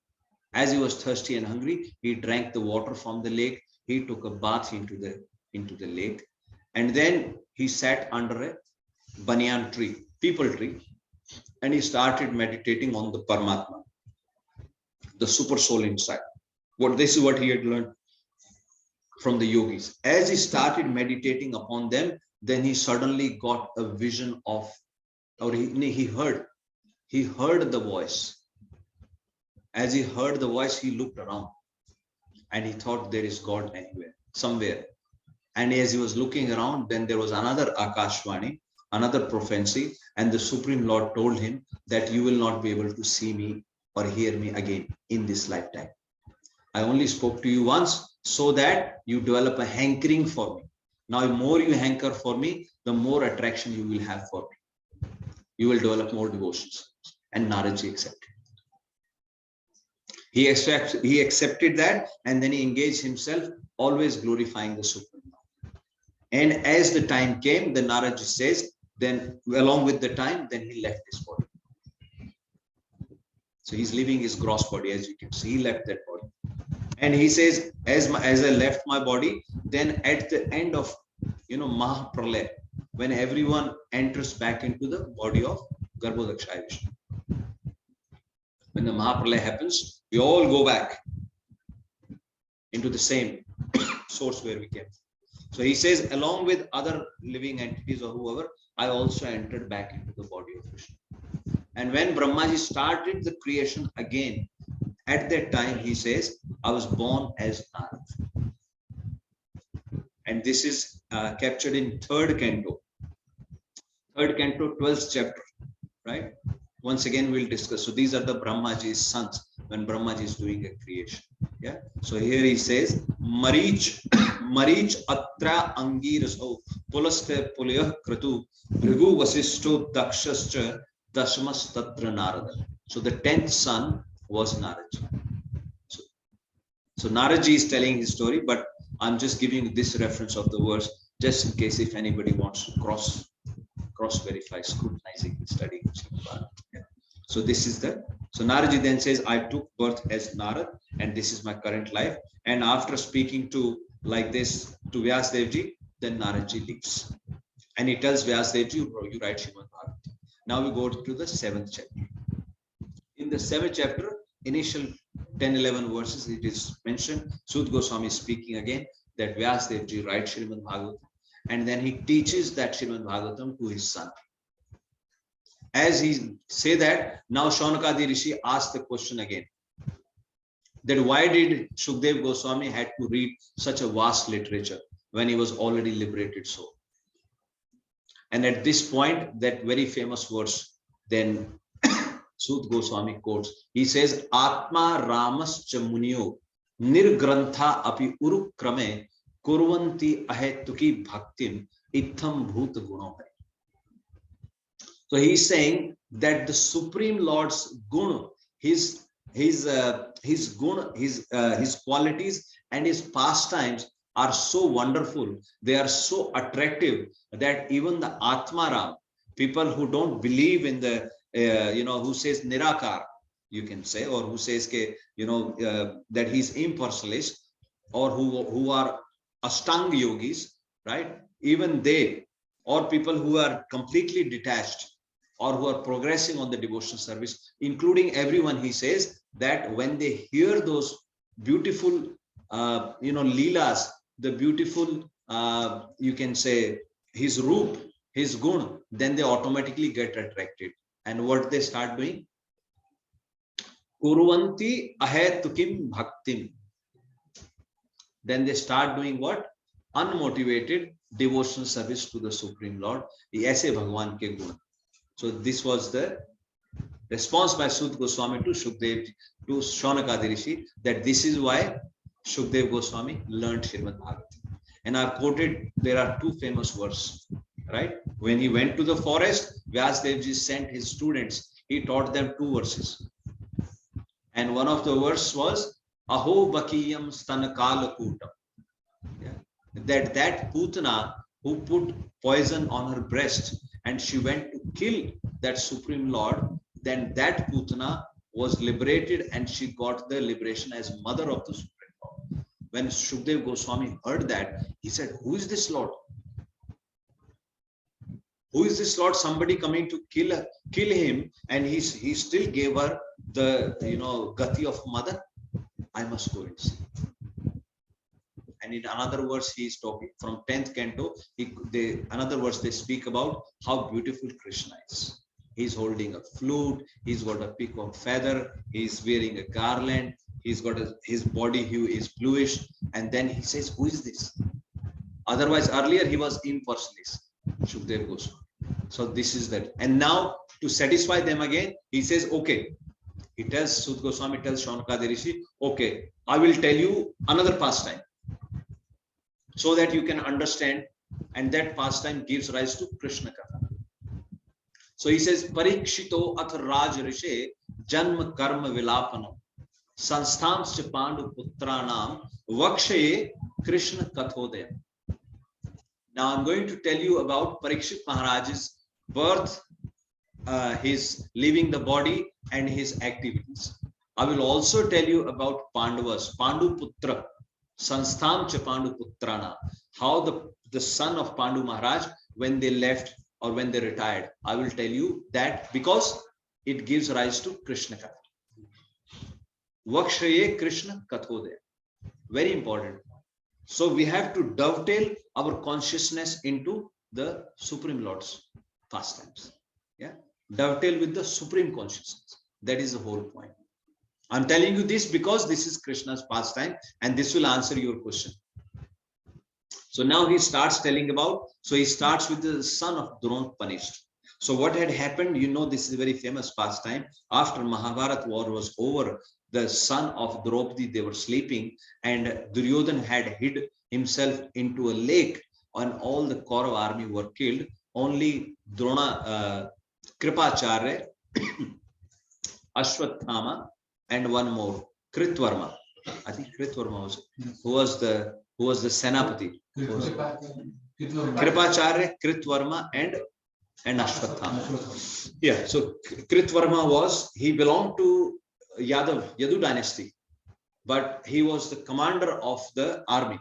As he was thirsty and hungry, he drank the water from the lake. He took a bath into the lake, and then he sat under a banyan tree, people tree, and he started meditating on the Paramatma, the super soul inside. This is what he had learned from the yogis. As he started meditating upon them, then he suddenly got a vision of, or he heard the voice. As he heard the voice, he looked around and he thought there is God anywhere, somewhere. And as he was looking around, then there was another Akashvani, another prophecy, and the Supreme Lord told him that you will not be able to see me or hear me again in this lifetime. I only spoke to you once so that you develop a hankering for me. Now, the more you hanker for me, the more attraction you will have for me. You will develop more devotions. And Naradaji accepted. He accepted that, and then he engaged himself, always glorifying the Supreme Lord. And as the time came, the Naradaji says, then along with the time, then he left his body. So he's leaving his gross body, as you can see, he left that body. And he says, as I left my body, then at the end of, Mahapralaya, when everyone enters back into the body of Garbhodakshaya Vishnu. When the Mahapralaya happens, we all go back into the same source where we came. So he says, along with other living entities or whoever, I also entered back into the body of Krishna. And when Brahmaji started the creation again, at that time, he says, I was born as Narada. And this is captured in 3rd Canto. 3rd Canto, 12th chapter, right? Once again, we'll discuss. So these are the Brahmaji's sons when Brahmaji is doing a creation. Yeah. So here he says, Marich atra angiraso pulaste pulyah kratu bhrigu vasisto dakshascha dashmas tatra narada. So the 10th son was Naradaji. So Naradaji is telling his story, but I'm just giving this reference of the verse just in case if anybody wants to cross verify, scrutinizing the study. Yeah. So this is so Naradaji then says, I took birth as Narad, and this is my current life. And after speaking to like this to Vyasdevji, then Naradaji leaves. And he tells Vyasdevji, you write Śrīmad-Bhāgavatam. Now we go to the 7th chapter. In the 7th chapter, initial 10-11 verses, it is mentioned, Sud Goswami is speaking again, that Vyasdevji writes Śrīmad-Bhāgavatam, and then he teaches that Śrīmad-Bhāgavatam to his son. As he say that, now Shaunakadi Rishi asked the question again, that why did Shukdev Goswami had to read such a vast literature when he was already liberated soul? And at this point, that very famous verse, then Sud Goswami quotes. He says, Atma Ramascha Munyo Nirgrantha api urukrame kurvanti ahetuki bhaktim itham bhuta guno. So he's saying that the Supreme Lord's guna, his qualities and his pastimes are so wonderful. They are so attractive that even the Atmaram, people who don't believe in the who says Nirakar, you can say, or who says that he's impersonalist, or who are Ashtanga yogis, right? Even they, or people who are completely detached, or who are progressing on the devotional service, including everyone, he says that when they hear those beautiful, leelas, the beautiful, you can say, his roop, his gun, then they automatically get attracted. And what they start doing? Kurvanti ahetukim bhaktim. Then they start doing what? Unmotivated devotional service to the Supreme Lord. Aise Bhagwan ke guna. So this was the response by Sud Goswami to Shukdev, to Shaunakadi Rishi, that this is why Shukdev Goswami learned Śrīmad-Bhāgavatam. And I've quoted, there are 2 famous verses, right? When he went to the forest, Vyasdevji sent his students. He taught them 2 verses. And one of the verses was, Aho Bakiyam Stanakala Kutam. Yeah. That Putana who put poison on her breast and she went to kill that Supreme Lord, then that Putana was liberated and she got the liberation as mother of the Supreme Lord. When Shukdev Goswami heard that, he said, who is this Lord? Who is this Lord? Somebody coming to kill him, and he still gave her the gati of mother. I must go and see. And in another verse, he is talking from 10th Canto. Another verse they speak about how beautiful Krishna is. He's holding a flute. He's got a peacock feather. He's wearing a garland. He's got his body hue is bluish. And then he says, "Who is this?" Otherwise, earlier he was impersonalist, Shukdev Goswami. So this is that. And now to satisfy them again, he says, "Okay, he tells Sud Goswami, tells Shaunaka Rishi, okay, I will tell you another pastime so that you can understand, and that pastime gives rise to Krishna Katha. So he says, Parikshito ath Raj Rishe Janma Karma Vilapanam Sansthamscha Pandu Putranam Vakshaye Krishna Kathodayam. Now I'm going to tell you about Parikshit Maharaj's birth, his leaving the body, and his activities. I will also tell you about Pandavas, Pandu Putra, Sansthamcha Pandu Putrana, how the son of Pandu Maharaj, when they left or when they retired. I will tell you that because it gives rise to Krishna Katha. Vakshaye Krishna Kathodaya. Very important. So we have to dovetail our consciousness into the Supreme Lord's pastimes. Yeah, dovetail with the Supreme Consciousness. That is the whole point. I'm telling you this because this is Krishna's pastime, and this will answer your question. So now he starts telling about, so he starts with the son of Drona punished. So what had happened, you know, this is a very famous pastime. After Mahabharata war was over, the son of Draupadi, they were sleeping, and Duryodhana had hid himself into a lake, and all the Kaurav army were killed. Only Drona, Kripacharya, Ashwathama, and one more, Kritvarma. I think Kritvarma was, who was the Senapati. Kripacharya, Kritvarma, and Ashwathama. Yeah, so Kritvarma he belonged to Yadu dynasty, but he was the commander of the army.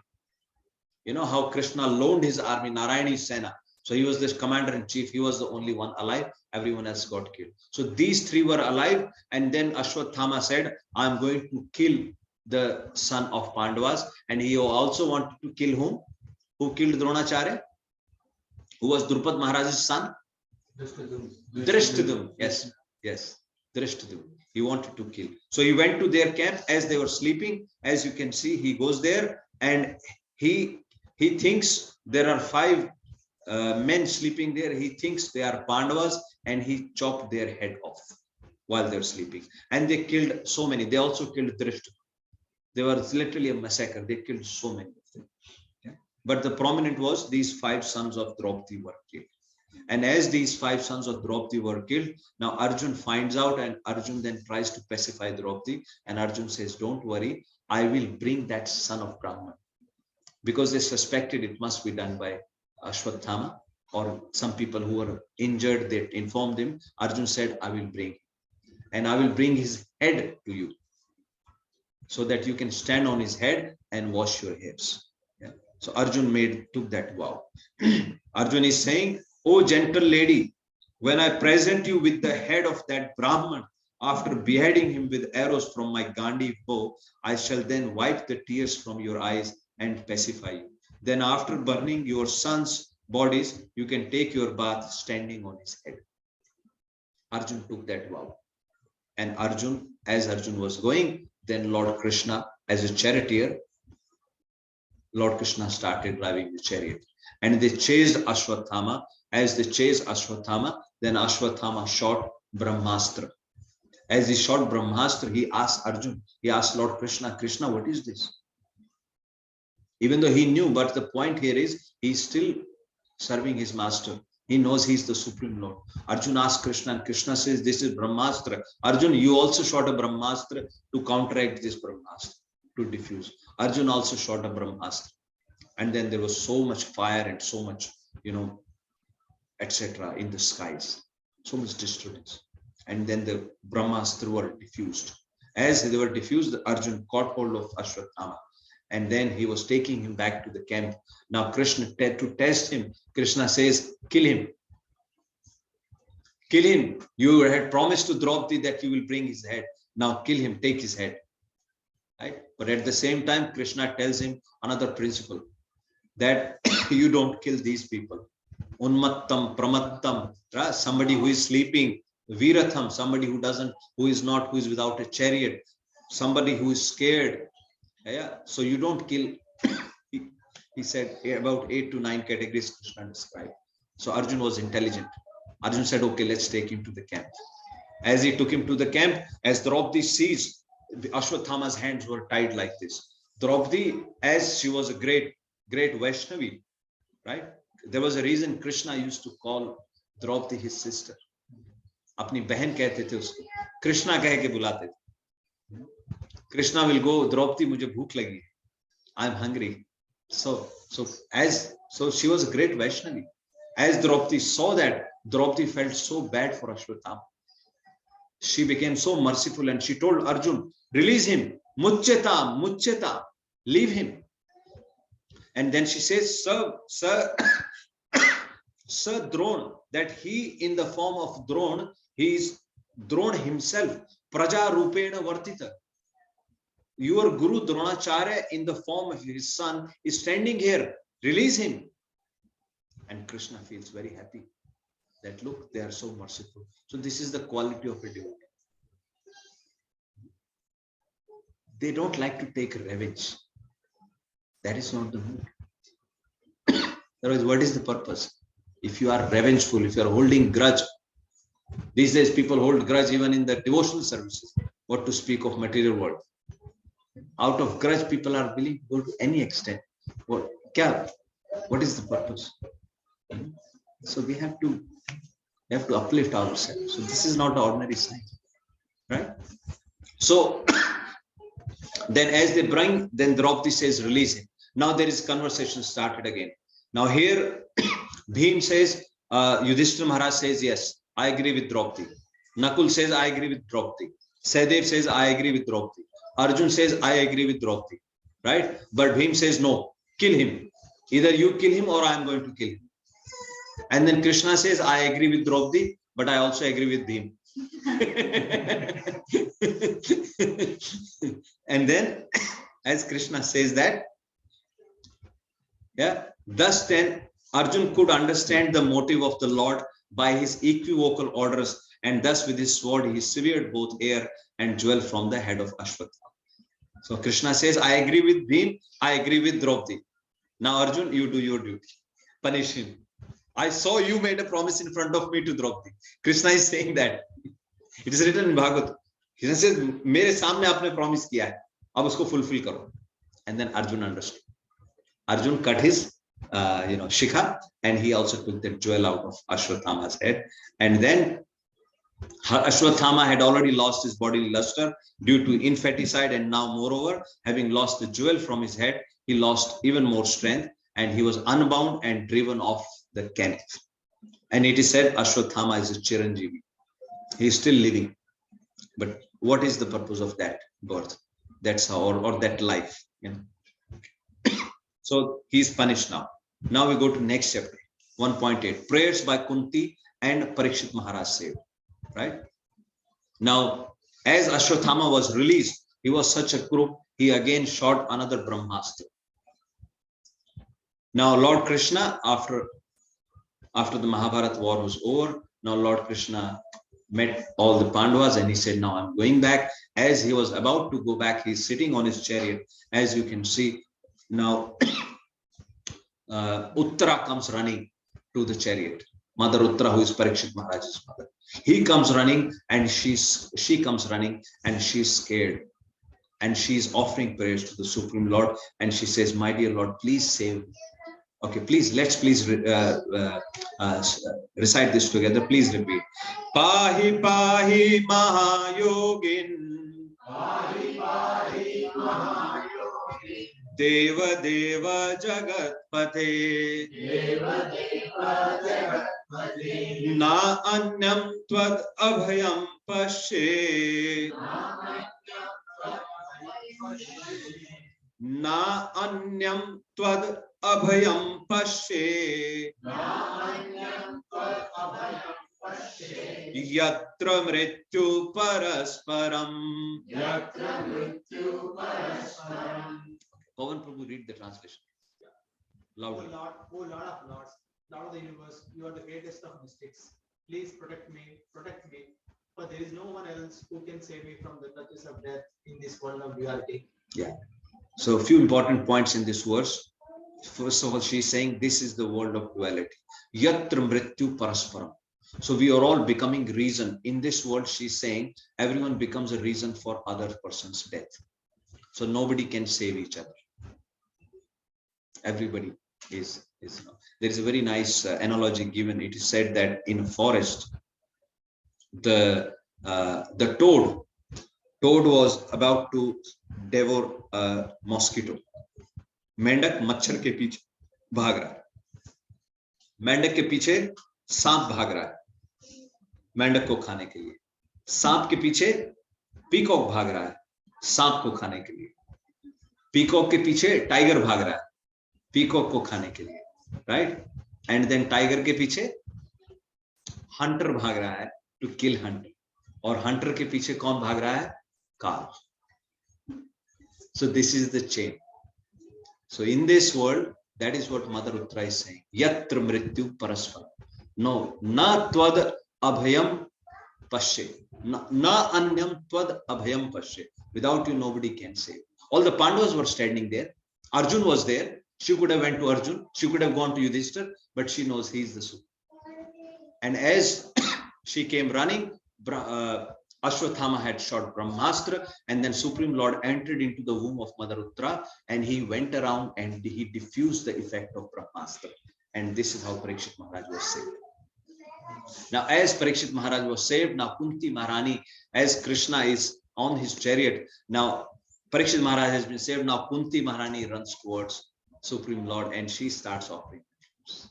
You know how Krishna loaned his army, Narayani Sena. So he was the commander in chief. He was the only one alive. Everyone else got killed. So these three were alive. And then Ashwathama said, I'm going to kill the son of Pandavas. And he also wanted to kill whom? Who killed Dronacharya? Who was Drupad Maharaj's son? Drishtadum. Yes, yes. Drishtadum. He wanted to kill. So he went to their camp as they were sleeping. As you can see, he goes there and he thinks there are 5 men sleeping there. He thinks they are Pandavas, and he chopped their head off while they're sleeping. And they killed so many. They also killed Drishtadum. They were literally a massacre. They killed so many of them. Yeah? But the prominent was these 5 sons of Draupadi were killed. And as these 5 sons of Draupadi were killed, now Arjun finds out, and Arjun then tries to pacify Draupadi. And Arjun says, don't worry, I will bring that son of Brahman. Because they suspected it must be done by Ashwathama or some people who were injured. They informed him. Arjun said, I will bring, and I will bring his head to you so that you can stand on his head and wash your hairs. Yeah. So Arjun took that vow. Arjun is saying, oh gentle lady, when I present you with the head of that Brahman, after beheading him with arrows from my Gandhi bow, I shall then wipe the tears from your eyes and pacify you. Then after burning your sons' bodies, you can take your bath standing on his head. Arjun took that vow. And as Arjun was going, then Lord Krishna, as a charioteer, Lord Krishna started driving the chariot. And they chased Ashwathama. As they chased Ashwathama, then Ashwathama shot Brahmastra. As he shot Brahmastra, he asked Lord Krishna, Krishna, what is this? Even though he knew, but the point here is he's still serving his master. He knows he's the Supreme Lord. Arjun asked Krishna, and Krishna says, this is Brahmastra. Arjun, you also shot a Brahmastra to counteract this Brahmastra, to diffuse. Arjun also shot a Brahmastra. And then there was so much fire and so much, etc. in the skies. So much disturbance. And then the Brahmastra were diffused. As they were diffused, Arjun caught hold of Ashwathama. And then he was taking him back to the camp. Now Krishna, to test him, Krishna says, kill him. Kill him. You had promised to Draupadi that you will bring his head. Now kill him, take his head. Right? But at the same time, Krishna tells him another principle, that you don't kill these people. Unmattam, pramattam, right? Somebody who is sleeping, viratham, somebody who is without a chariot, somebody who is scared. Yeah, so you don't kill. He said about 8 to 9 categories Krishna described. So Arjun was intelligent. Arjun said, okay, let's take him to the camp. As he took him to the camp, as Draupadi sees, Ashwathama's hands were tied like this. Draupadi, as she was a great Vaishnavi, right? There was a reason Krishna used to call Draupadi his sister. अपनी बहन कहते थे उसको, कृष्णा कह के बुलाते थे. Krishna will go, Draupadi, मुझे भूख लगी, I am hungry. So she was a great Vaishnavi. As Draupadi saw that, Draupadi felt so bad for Ashwathama. She became so merciful and she told Arjun, release him, muchyata, leave him. And then she says, Sir Drona, that he in the form of Drona, he is Drona himself, Praja Rupena Vartita. Your Guru Dronacharya in the form of his son is standing here, release him. And Krishna feels very happy that look, they are so merciful. So this is the quality of a devotee. They don't like to take revenge. That is not the mood. Otherwise, what is the purpose? If you are revengeful, if you are holding grudge, these days people hold grudge even in the devotional services. What to speak of material world? Out of grudge, people are willing to go to any extent. What is the purpose? So we have to uplift ourselves. So this is not an ordinary sign, right? So then as they bring, then Draupadi says, release him. Now there is conversation started again. Now here, Bhim says, Yudhishthira Maharaj says, yes, I agree with Draupadi. Nakul says, I agree with Draupadi. Sadev says, I agree with Draupadi. Arjun says, I agree with Draupadi. Right? But Bhim says, no, kill him. Either you kill him or I am going to kill him. And then Krishna says, I agree with Draupadi, but I also agree with Bhim. And then, as Krishna says that, thus then Arjun could understand the motive of the Lord by his equivocal orders, and thus with his sword he severed both hair and jewel from the head of Ashwathama. So Krishna says, I agree with Bhim, I agree with Draupadi. Now Arjun, you do your duty. Punish him. I saw you made a promise in front of me to Draupadi. Krishna is saying that. It is written in Bhagavatam. Krishna says, मेरे सामने आपने promise किया है, अब उसको fulfill करो. And then Arjun understood. Arjun cut his shikha, and he also took the jewel out of Ashwathama's head. And then Ashwathama had already lost his bodily luster due to infanticide, and now moreover, having lost the jewel from his head, he lost even more strength, and he was unbound and driven off the camp. And it is said Ashwathama is a Chiranjeevi. He is still living. But what is the purpose of that birth? That's how, or that life. So he is punished now. Now we go to next chapter, 1.8. Prayers by Kunti and Parikshit Maharaj saved. Right? Now, as Ashwathama was released, he was such a crook, he again shot another Brahmastra. Now, Lord Krishna, after the Mahabharata war was over, now Lord Krishna met all the Pandavas and he said, now I'm going back. As he was about to go back, he's sitting on his chariot. As you can see, now Uttara comes running to the chariot. Mother Uttara, who is Parikshit Maharaj's mother. He comes running and she comes running and she's scared. And she's offering prayers to the Supreme Lord. And she says, my dear Lord, please save me. Okay, let's recite this together. Please repeat. Pahi pahi mahayogin. Pahi pahi mahayogin. Deva deva jagat pathe. Deva deva jagat pathe. Na anyam tvad abhayam pashe. Na anyam tvad abhayam pashe. Yatra mrityu parasparam. Pavan Prabhu, read the translation. Loudly. O Lord of Lords, Lord of the universe, you are the greatest of mystics. Please protect me, for there is no one else who can save me from the clutches of death in this world of duality. Yeah. So a few important points in this verse. First of all, she is saying this is the world of duality. Yatra mrityu parasparam. So we are all becoming reason. In this world, she's saying, everyone becomes a reason for other person's death. So nobody can save each other. Everybody is there is a very nice analogy given. It is said that in a forest, the toad was about to devour a mosquito. मेंढक मच्छर के पीछे भाग रहा है, मेंढक के पीछे सांप भाग रहा है मेंढक को खाने के लिए, सांप के पीछे पीकॉक भाग रहा है सांप को खाने के लिए, पीकॉक के पीछे टाइगर भाग रहा है पीकॉक को खाने के लिए, राइट? एंड देन टाइगर के पीछे हंटर भाग रहा है टू किल हंटर, और हंटर के पीछे कौन भाग रहा है? काव. So this is the chain. So in this world, that is what Mother Uttara is saying. Yatra mrityu paraspara. No, na tvad abhayam pashe. Na anyam tvad abhayam pashe. Without you, nobody can save. All the Pandavas were standing there. Arjun was there. She could have went to Arjun. She could have gone to Yudhishthir, but she knows he is the Supreme. And as she came running, Ashwathama had shot Brahmastra, and then Supreme Lord entered into the womb of Mother Uttara, and he went around and he diffused the effect of Brahmastra. And this is how Parikshit Maharaj was saved. Now, as Parikshit Maharaj was saved, now Kunti Maharani, as Krishna is on his chariot, now Parikshit Maharaj has been saved. Now Kunti Maharani runs towards Supreme Lord, and she starts offering flowers,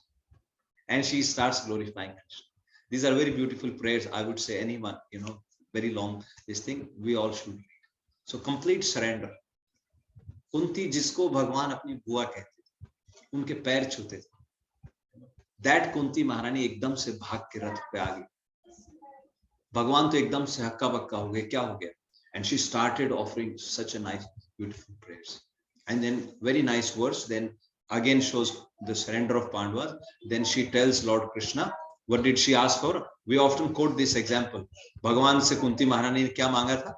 and she starts glorifying Krishna. These are very beautiful prayers. I would say anyone, very long, this thing, we all should read. So complete surrender. Kunti जिसको भगवान अपनी बुआ कहते थे, उनके पैर छूते थे. That Kunti महारानी एकदम से भाग के रथ पे आ गई. भगवान तो एकदम से हक्का बक्का हो गए, क्या हो गया? And she started offering such a nice, beautiful prayers. And then very nice verse, then again shows the surrender of Pandavas. Then she tells Lord Krishna, what did she ask for? We often quote this example. भगवान से कुंती महारानी ने क्या मांगा था?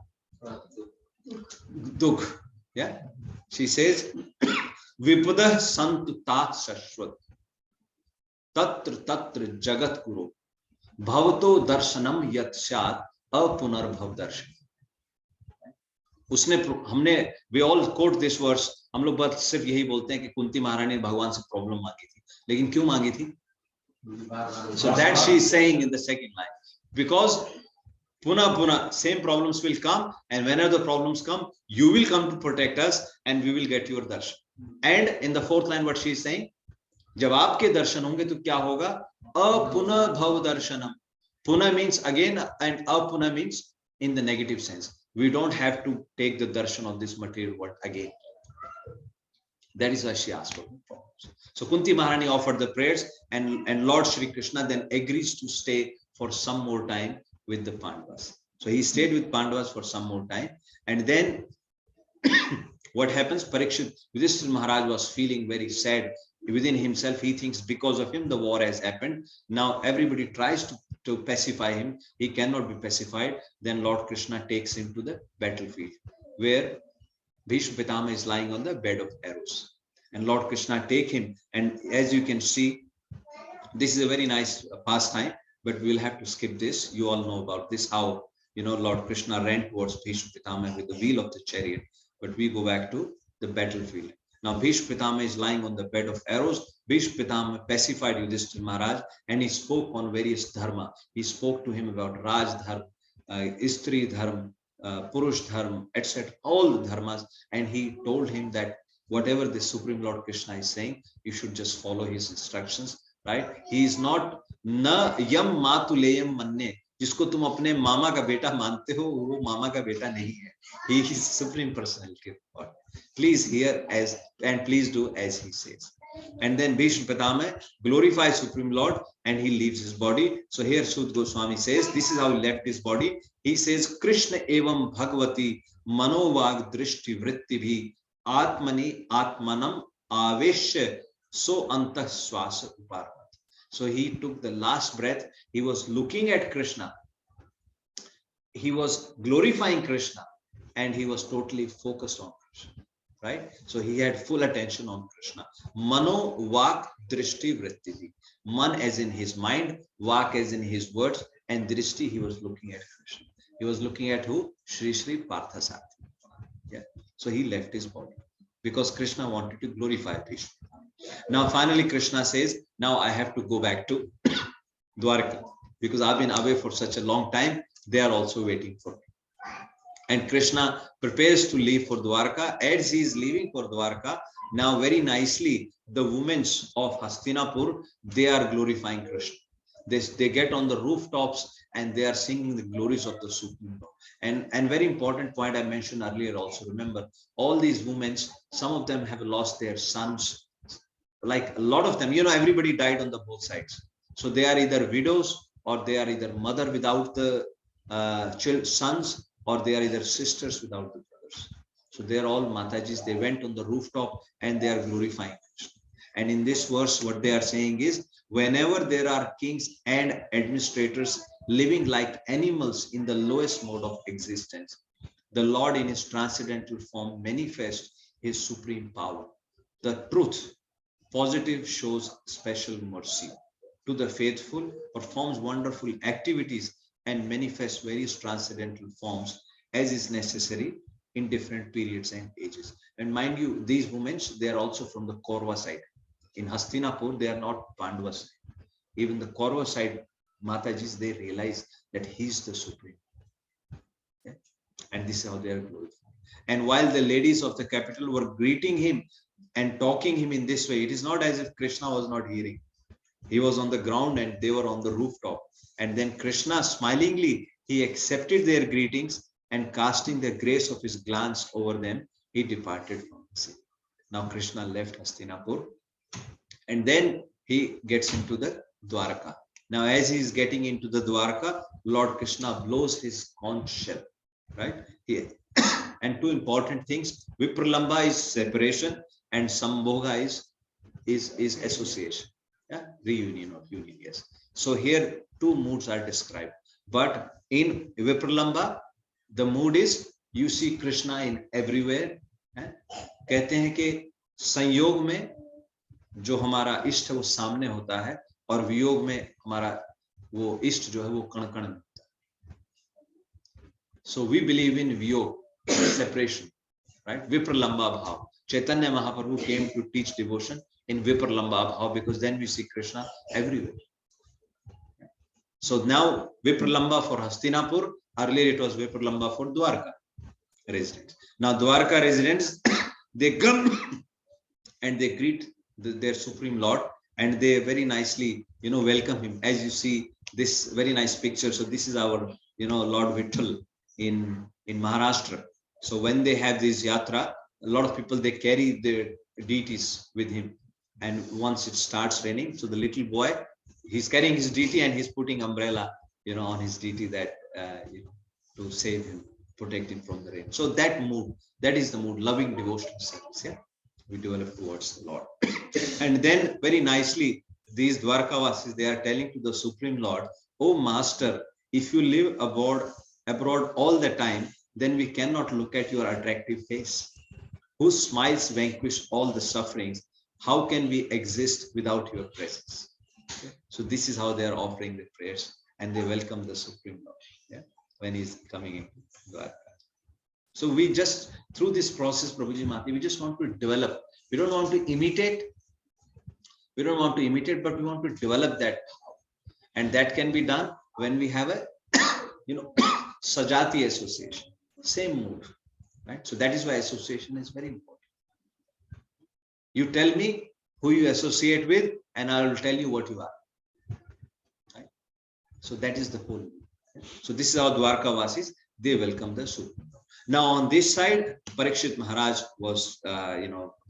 दुख. Yeah. She says, विपदः संतु तात शश्वत तत्र तत्र जगत कुरु भवतो दर्शनम यत् स्यात् अपुनर्भव दर्शन. उसने हमने we all quote this verse. हम लोग बस सिर्फ यही बोलते हैं कि कुंती महारानी ने भगवान से प्रॉब्लम मांगी थी, लेकिन क्यों मांगी थी? So that she is saying in the second line, because puna same problems will come, and whenever the problems come, you will come to protect us and we will get your darshan. And in the fourth line what she is saying, जब आपके दर्शन होंगे तो क्या होगा? अपuna bhav darshanam. Puna means again, and apuna means in the negative sense. We don't have to take the darshan of this material world again. That is why she asked for the problems. So Kunti Maharani offered the prayers, and Lord Shri Krishna then agrees to stay for some more time with the Pandavas. So he stayed with Pandavas for some more time, and then what happens? Parikshit, Yudhishthira Maharaj was feeling very sad within himself. He thinks because of him the war has happened. Now everybody tries to pacify him. He cannot be pacified. Then Lord Krishna takes him to the battlefield, where Bhishma Pitama is lying on the bed of arrows, and Lord Krishna take him. And as you can see, this is a very nice pastime, but we'll have to skip this. You all know about this, how Lord Krishna ran towards Bhishma Pitama with the wheel of the chariot. But we go back to the battlefield. Now Bhishma Pitama is lying on the bed of arrows. Bhishma Pitama pacified Yudhishthira Maharaj, and he spoke on various dharma. He spoke to him about Raj Dharma, Istri Dharma, Purush Dharma, etc., all the dharmas, and he told him that whatever the Supreme Lord Krishna is saying, you should just follow his instructions, right? He is not na yam matuleyam manne. जिसको तुम अपने मामा का बेटा मानते हो, वो मामा का बेटा नहीं है. He is Supreme Personality of God. Please hear as and please do as he says. And then Bhishma Pitama glorifies Supreme Lord, and he leaves his body. So here Sud Goswami says, this is how he left his body. He says, Krishna evam bhagavati manovag drishti vritti bhi atmani atmanam aveshya so antah swasa uparvat. So he took the last breath. He was looking at Krishna. He was glorifying Krishna, and he was totally focused on Krishna. Right? So he had full attention on Krishna. Mano, vak, drishti, vritti. Man as in his mind, Vak as in his words, and Drishti, he was looking at Krishna. He was looking at who? Shri Shri Parthasarathi. Yeah. So he left his body because Krishna wanted to glorify Krishna. Now finally Krishna says, now I have to go back to Dwarka because I've been away for such a long time. They are also waiting for me. And Krishna prepares to leave for Dwarka. As he is leaving for Dwarka, now very nicely, the women of Hastinapur, they are glorifying Krishna. They get on the rooftops and they are singing the glories of the Supreme Lord. And very important point I mentioned earlier also, remember, all these women, some of them have lost their sons, like a lot of them, everybody died on the both sides. So they are either widows or they are either mother without the sons, or they are either sisters without the brothers. So they are all Matajis. They went on the rooftop and they are glorifying Krishna. And in this verse, what they are saying is, whenever there are kings and administrators living like animals in the lowest mode of existence, the Lord in his transcendental form manifests his supreme power. The truth, positive, shows special mercy to the faithful, performs wonderful activities, and manifests various transcendental forms as is necessary in different periods and ages. And mind you, these women, they are also from the Kaurava side. In Hastinapur, they are not Pandavas. Even the Kaurava side, Matajis, they realize that he's the supreme. Okay? And this is how they are glorified. And while the ladies of the capital were greeting him and talking him in this way, it is not as if Krishna was not hearing. He was on the ground and they were on the rooftop. And then Krishna smilingly, he accepted their greetings and casting the grace of his glance over them, he departed from the city. Now Krishna left Hastinapur and then he gets into the Dwarka. Now as he is getting into the Dwarka, Lord Krishna blows his conch shell, right? Here. And two important things, Vipralamba is separation and Sambhoga is association. Yeah, reunion or union, yes. So here two moods are described. But in Vipralamba, the mood is you see Krishna in everywhere. कहते हैं कि संयोग में जो हमारा इष्ट है वो सामने होता है और वियोग में हमारा वो इष्ट जो है वो कण कण में होता है. So we believe in viyog, separation, right? Vipralamba bhav. Chaitanya Mahaprabhu came to teach devotion in Vipralamba bhav because then we see Krishna everywhere. So now Vipralamba for Hastinapur, earlier it was Vipralamba for Dwarka residents. Now Dwarka residents, they come and they greet their Supreme Lord and they very nicely, welcome him. As you see this very nice picture. So this is our, Lord Vitthal in Maharashtra. So when they have this yatra, a lot of people, they carry their deities with him. And once it starts raining, so the little boy, he's carrying his deity and he's putting umbrella, on his deity that, to save him, protect him from the rain. So that mood, that is the mood, loving devotional service. Yeah, we develop towards the Lord. And then very nicely, these Dwarkavasis, they are telling to the Supreme Lord, "Oh Master, if you live abroad all the time, then we cannot look at your attractive face, whose smiles vanquish all the sufferings. How can we exist without your presence?" Okay. So this is how they are offering the prayers and they welcome the Supreme Lord, yeah, when he's coming in Dwarka. So we just, through this process, Prabhuji Mati, we just want to develop. We don't want to imitate. We don't want to imitate, but we want to develop that. And that can be done when we have a, Sajati association, same mood, right? So that is why association is very important. You tell me who you associate with, and I will tell you what you are. Right? So that is the whole. So this is how Dwarka Vasis, they welcome the Supreme Lord. Now on this side, Parikshit Maharaj was,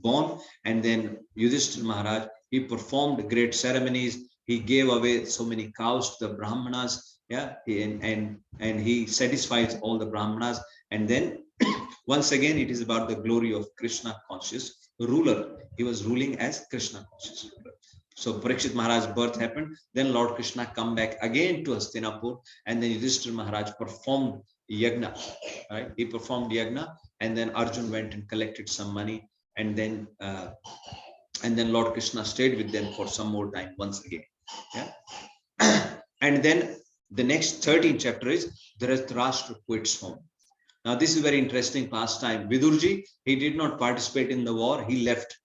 born, and then Yudhishthira Maharaj, he performed great ceremonies. He gave away so many cows to the Brahmanas, yeah, and he satisfies all the Brahmanas. And then once again, it is about the glory of Krishna conscious ruler. He was ruling as Krishna conscious ruler. So Parikshit Maharaj's birth happened. Then Lord Krishna come back again to Hastinapur, and then Yudhishthira Maharaj performed yagna. Right? He performed yagna, and then Arjun went and collected some money, and then Lord Krishna stayed with them for some more time once again. Yeah. And then the next 13th chapter is Dhritarashtra quits home. Now this is very interesting pastime. Vidurji, he did not participate in the war. He left.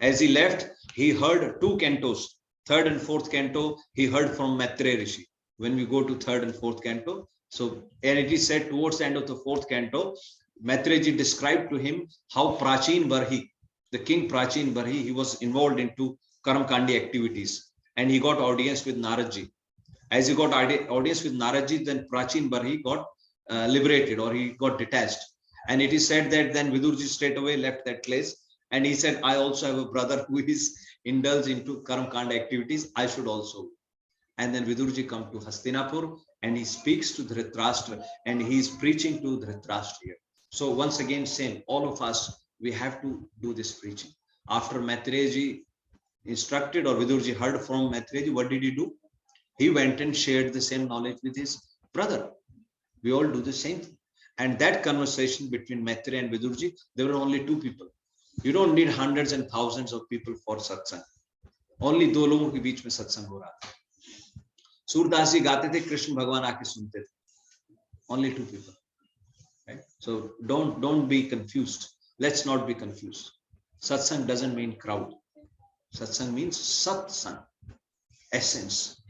As he left, he heard two cantos, third and fourth canto. He heard from Maitreya Rishi. When we go to third and fourth canto, so and it is said towards the end of the fourth canto, Maitreya Ji described to him how Prachin Barhi, the king Prachin Barhi, he was involved into Karamkandi activities, and he got audience with Naradji. As he got audience with Naradji, then Prachin Barhi got liberated, or he got detached. And it is said that then Vidurji straight away left that place, and he said, I also have a brother who is indulged into Karamkanda activities. I should also. And then Vidurji come to Hastinapur, and he speaks to Dhritarashtra, and he is preaching to Dhritarashtra here. So once again, same, all of us, we have to do this preaching. After Maitreya Ji instructed, or Vidurji heard from Maitreya Ji, what did he do? He went and shared the same knowledge with his brother. We all do the same thing. And that conversation between Maitreya and Vidurji, there were only two people. You don't need hundreds and thousands of people for satsang. Only दो लोगों के बीच में सत्संग हो रहा था. सूरदास जी गाते थे, कृष्ण भगवान आके सुनते थे. Only two people. Right? So don't be confused. Let's not be confused. Satsang doesn't mean crowd. Satsang means satsang, essence,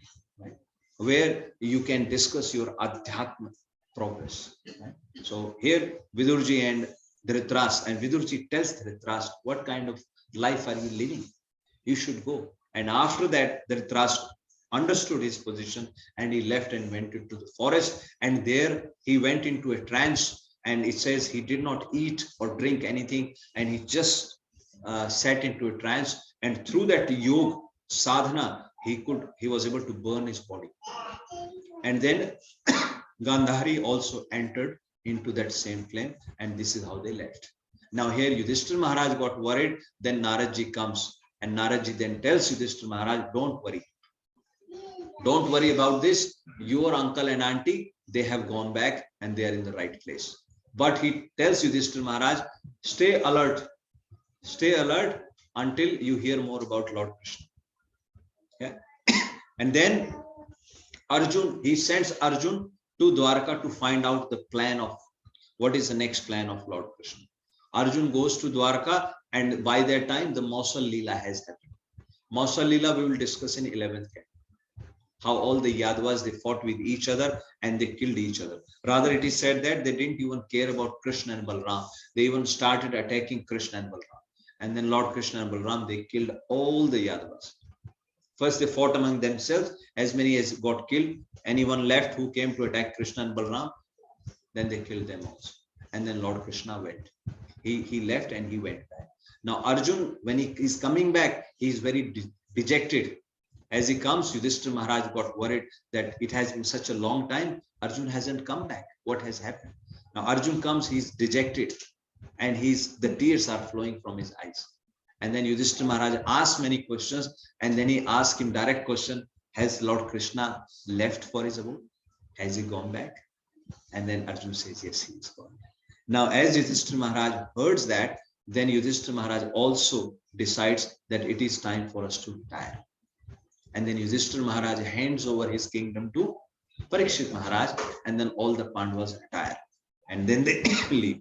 right? Where you can discuss your adhyatma progress. Right? So here Vidurji and Dhritarashtra, and Vidurji tells Dhritarashtra, what kind of life are you living? You should go. And after that, Dhritarashtra understood his position, and he left and went into the forest, and there he went into a trance, and it says he did not eat or drink anything, and he just sat into a trance, and through that yoga sadhana he was able to burn his body. And then Gandhari also entered into that same flame, and this is how they left. Now here Yudhishthira Maharaj got worried, then Naradji comes, and Naradji then tells Yudhishthira Maharaj, don't worry. Don't worry about this. Your uncle and auntie, they have gone back and they are in the right place. But he tells Yudhishthira Maharaj, stay alert until you hear more about Lord Krishna. Yeah. And then Arjun, he sends Arjun to Dwarka to find out the plan of what is the next plan of Lord Krishna. Arjun goes to Dwarka, and by that time the Mausal Leela has happened. Mausal Leela we will discuss in 11th canto. How all the Yadavas, they fought with each other and they killed each other. Rather, it is said that they didn't even care about Krishna and Balram. They even started attacking Krishna and Balram. And then Lord Krishna and Balram, they killed all the Yadavas. First, they fought among themselves, as many as got killed. Anyone left who came to attack Krishna and Balram, then they killed them also. And then Lord Krishna went. He left and he went back. Now, Arjun, when he is coming back, he is very dejected. As he comes, Yudhishthira Maharaj got worried that it has been such a long time. Arjun hasn't come back. What has happened? Now Arjun comes, he's dejected, and the tears are flowing from his eyes. And then Yudhishthira Maharaj asks many questions, and then he asks him direct question, has Lord Krishna left for his abode? Has he gone back? And then Arjun says, yes, he is gone. Now as Yudhishthira Maharaj hears that, then Yudhishthira Maharaj also decides that it is time for us to retire. And then Yudhishthira Maharaj hands over his kingdom to Parikshit Maharaj, and then all the Pandavas retire. And then they leave.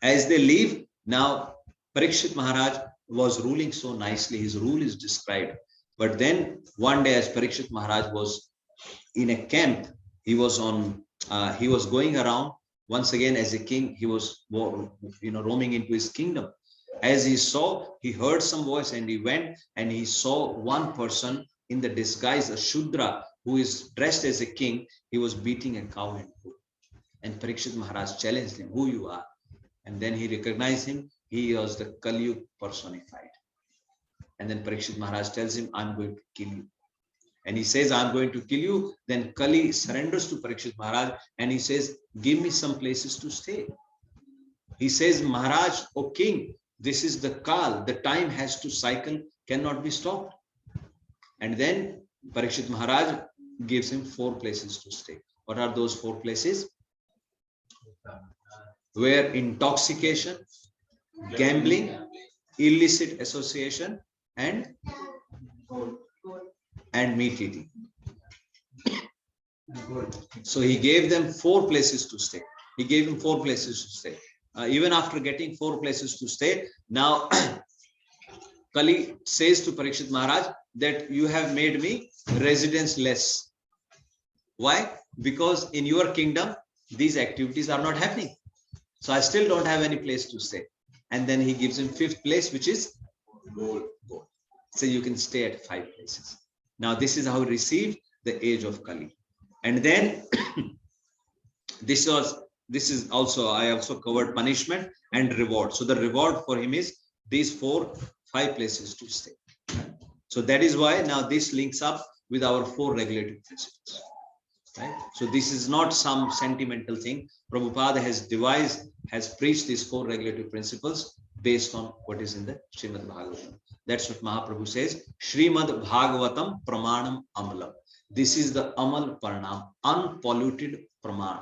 As they leave, now Parikshit Maharaj was ruling so nicely. His rule is described. But then one day, as Parikshit Maharaj was in a camp, he was going around once again as a king. He was roaming into his kingdom. As he heard some voice, and he went and he saw one person in the disguise, a Shudra, who is dressed as a king. He was beating a cow and goat. And Parikshit Maharaj challenged him, who you are? And then he recognized him. He was the Kali personified. And then Parikshit Maharaj tells him, I'm going to kill you. And he says, I'm going to kill you. Then Kali surrenders to Parikshit Maharaj, and he says, give me some places to stay. He says, Maharaj, O king, this is the Kal, the time has to cycle, cannot be stopped. And then Parikshit Maharaj gives him 4 places to stay. What are those 4 places? Where intoxication, gambling, illicit association, and and meat eating. Good. So he gave them 4 places to stay. He gave him 4 places to stay. Even after getting 4 places to stay, now Kali says to Parikshit Maharaj that you have made me residence less. Why? Because in your kingdom, these activities are not happening. So I still don't have any place to stay. And then he gives him 5th place, which is gold. So you can stay at 5 places. Now this is how he received the age of Kali. And then this is also, I also covered punishment and reward. So the reward for him is these 5 places to stay. So that is why now this links up with our 4 regulative principles. Right? So this is not some sentimental thing. Prabhupada has preached these 4 regulative principles based on what is in the Śrīmad-Bhāgavatam. That's what Mahaprabhu says. Śrīmad-Bhāgavatam Pramanam Amalam. This is the Amal Paranam, unpolluted Praman,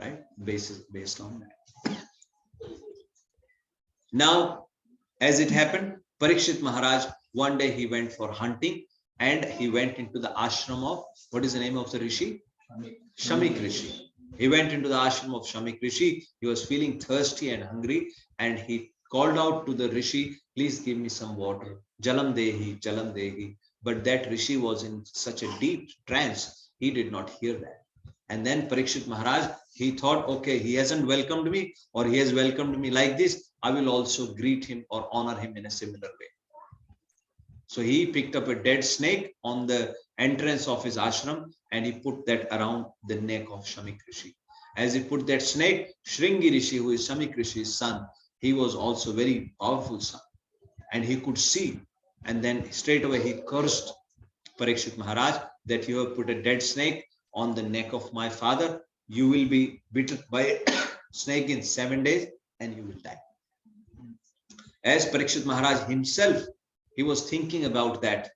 right? Based on that. Now, as it happened, Parikshit Maharaj, one day he went for hunting and he went into the ashram of, what is the name of the Rishi? Shamik Rishi. He went into the ashram of Shamik Rishi. He was feeling thirsty and hungry and he called out to the Rishi, please give me some water. Jalam dehi, jalam dehi. But that Rishi was in such a deep trance, he did not hear that. And then Parikshit Maharaj, he thought, okay, he hasn't welcomed me or he has welcomed me like this. I will also greet him or honor him in a similar way. So he picked up a dead snake on the entrance of his ashram and he put that around the neck of Shamik Rishi. As he put that snake, Shringi Rishi, who is Shamik Rishi's son, he was also very powerful son and he could see. And then straight away he cursed Parikshit Maharaj that you have put a dead snake on the neck of my father. You will be bitten by a snake in 7 days and you will die. As Parikshit Maharaj himself, he was thinking about that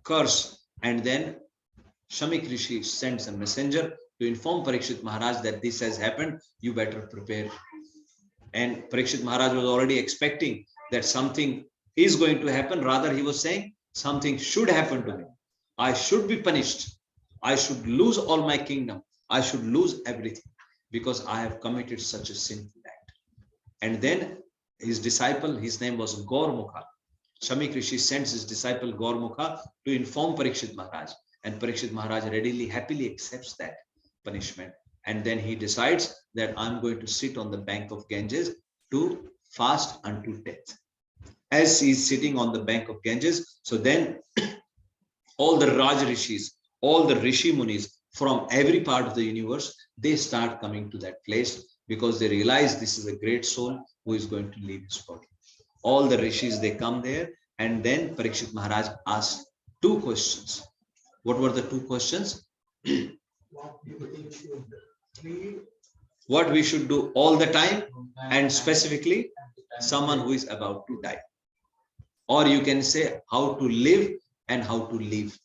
curse, and then Shamik Rishi sends a messenger to inform Parikshit Maharaj that this has happened, you better prepare. And Parikshit Maharaj was already expecting that something is going to happen. Rather, he was saying something should happen to me. I should be punished. I should lose all my kingdom. I should lose everything because I have committed such a sinful act. And then his disciple, his name was Gaurmukha. Shamik Rishi sends his disciple Gaurmukha to inform Parikshit Maharaj. And Parikshit Maharaj readily, happily accepts that punishment. And then he decides that I'm going to sit on the bank of Ganges to fast until death. As he's sitting on the bank of Ganges, so then all the Raj Rishis, all the Rishi Munis from every part of the universe, they start coming to that place because they realize this is a great soul who is going to leave his body. All the Rishis, they come there, and then Parikshit Maharaj asked 2 questions. What were the 2 questions? What we should do all the time, and specifically someone who is about to die. Or you can say how to live and how to live.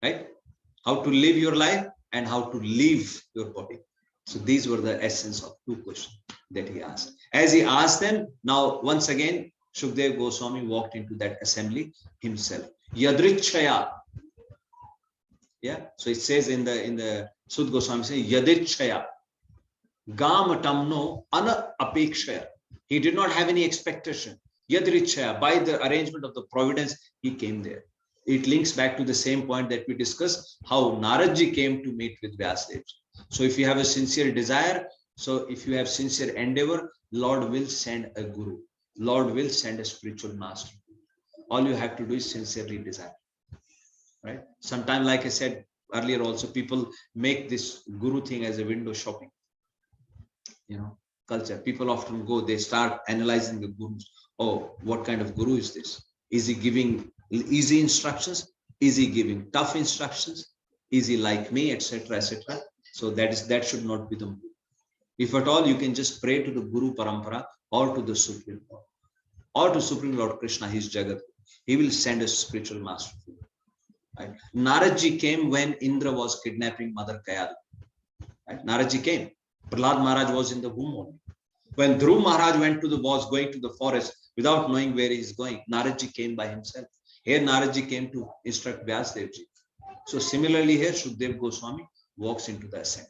Right? How to live your life and how to leave your body. So these were the essence of 2 questions that he asked. As he asked them, now once again, Shukdev Goswami walked into that assembly himself. Yadrichaya. Yeah. So it says in the Sud Goswami says Yadrichaya. Gam tamno ana apekshaya. He did not have any expectation. Yadrichaya. By the arrangement of the providence, he came there. It links back to the same point that we discussed, how Narada came to meet with Vyasadeva. So if you have a sincere desire, so if you have sincere endeavor, Lord will send a guru. Lord will send a spiritual master. All you have to do is sincerely desire. Right? Sometimes, like I said earlier also, people make this guru thing as a window shopping. You know, culture. People often go, they start analyzing the gurus. Oh, what kind of guru is this? Is he giving easy instructions? Is he giving tough instructions? Is he like me, etc., etc.? So that should not be the guru. If at all, you can just pray to the Guru Parampara or to the Supreme Lord, or to Supreme Lord Krishna, his Jagat. He will send a spiritual master. Right? Narada came when Indra was kidnapping Mother Kayal. Right? Narada came. Prahlad Maharaj was in the womb only. When Dhruv Maharaj was going to the forest without knowing where he is going, Narada came by himself. Here Naradaji came to instruct Vyasdevji. So similarly here Shukdev Goswami walks into the ascent.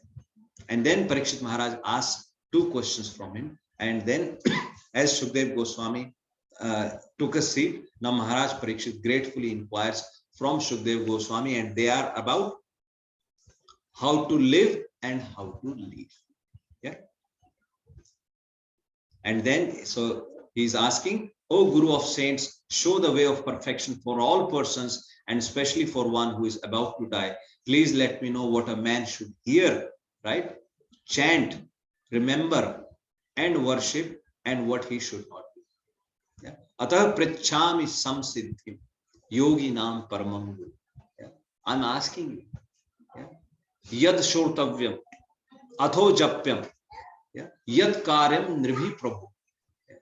And then Parikshit Maharaj asks 2 questions from him. And then as Shukdev Goswami took a seat, now Maharaj Parikshit gratefully inquires from Shukdev Goswami, and they are about how to live and how to live. Yeah. And then, so he's asking, O Guru of saints, show the way of perfection for all persons and especially for one who is about to die. Please let me know what a man should hear, right? Chant, remember, and worship, and what he should not do. Yeah. Atah prichhami samsiddhim yogi nam paramam guru. Yeah. I'm asking you. Yeah. Yad shortavyam atho japyam. Yeah. Yad karyam nirbhi prabhu. Yeah.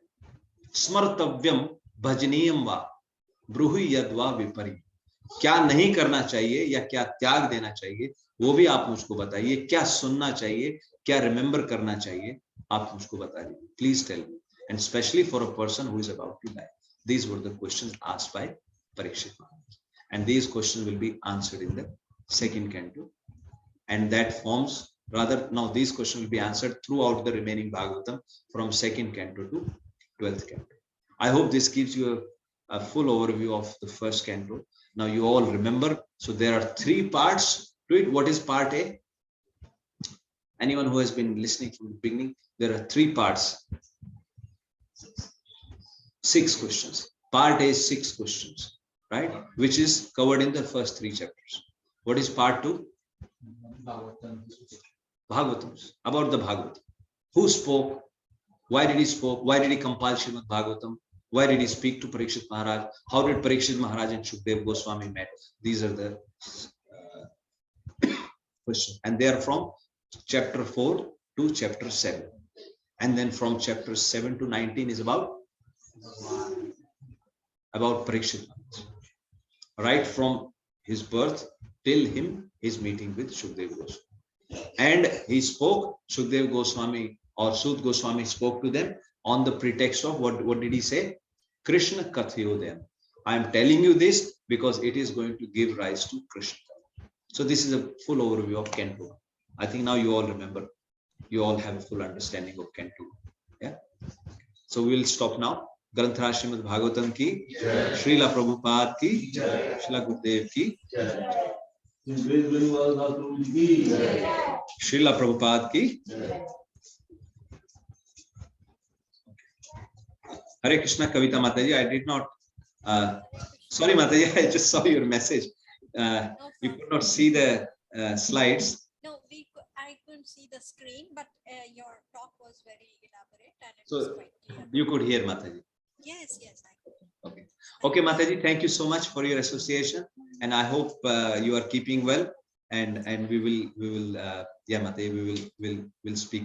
Smartavyam bhajaniyam va bruhi yadva vipari. क्या नहीं करना चाहिए या क्या त्याग देना चाहिए वो भी आप मुझको बताइए. क्या सुनना चाहिए, क्या रिमेंबर करना चाहिए, आप मुझको बताइए. Please tell me. And especially for a person who is about to die. These were the questions asked by Parikshit Maharaj. And these questions will be answered in the 2nd canto. And that forms, rather, now these questions will be answered throughout the remaining Bhagavatam from 2nd canto to 12th canto. I hope this gives you a full overview of the 1st canto. Now you all remember, so there are 3 parts to it. What is part A? Anyone who has been listening from the beginning, there are 3 parts. 6 questions. Part A is 6 questions, right? Which is covered in the first 3 chapters. What is part 2? Bhagavatams, about the Bhagavatam. Who spoke? Why did he spoke? Why did he compile Śrīmad-Bhāgavatam? Why did he speak to Parikshit Maharaj? How did Parikshit Maharaj and Shukdev Goswami met? These are the questions. And they are from chapter 4 to chapter 7. And then from chapter 7 to 19 is about Parikshit Maharaj. Right from his birth till his meeting with Shukdev Goswami. And he spoke, Shukdev Goswami or Sud Goswami spoke to them on the pretext of what did he say? Krishna Kathayodayam. I am telling you this because it is going to give rise to Krishna. So this is a full overview of Canto. I think now you all remember. You all have a full understanding of Canto. Yeah. So we will stop now. Granthra Śrīmad-Bhāgavatam ki, Srila Prabhupada ki, Srila Gurudev ki, Srila Prabhupada ki. Hare Krishna Kavita Mataji, I did not, sorry Mataji, I just saw your message. You could not see the slides. No, I couldn't see the screen, but your talk was very elaborate and it So was quite clear. you could hear Mataji. Yes, I could. Okay. Okay, Mataji, thank you so much for your association. And I hope you are keeping well. And we will, yeah, Mataji, we will speak to you.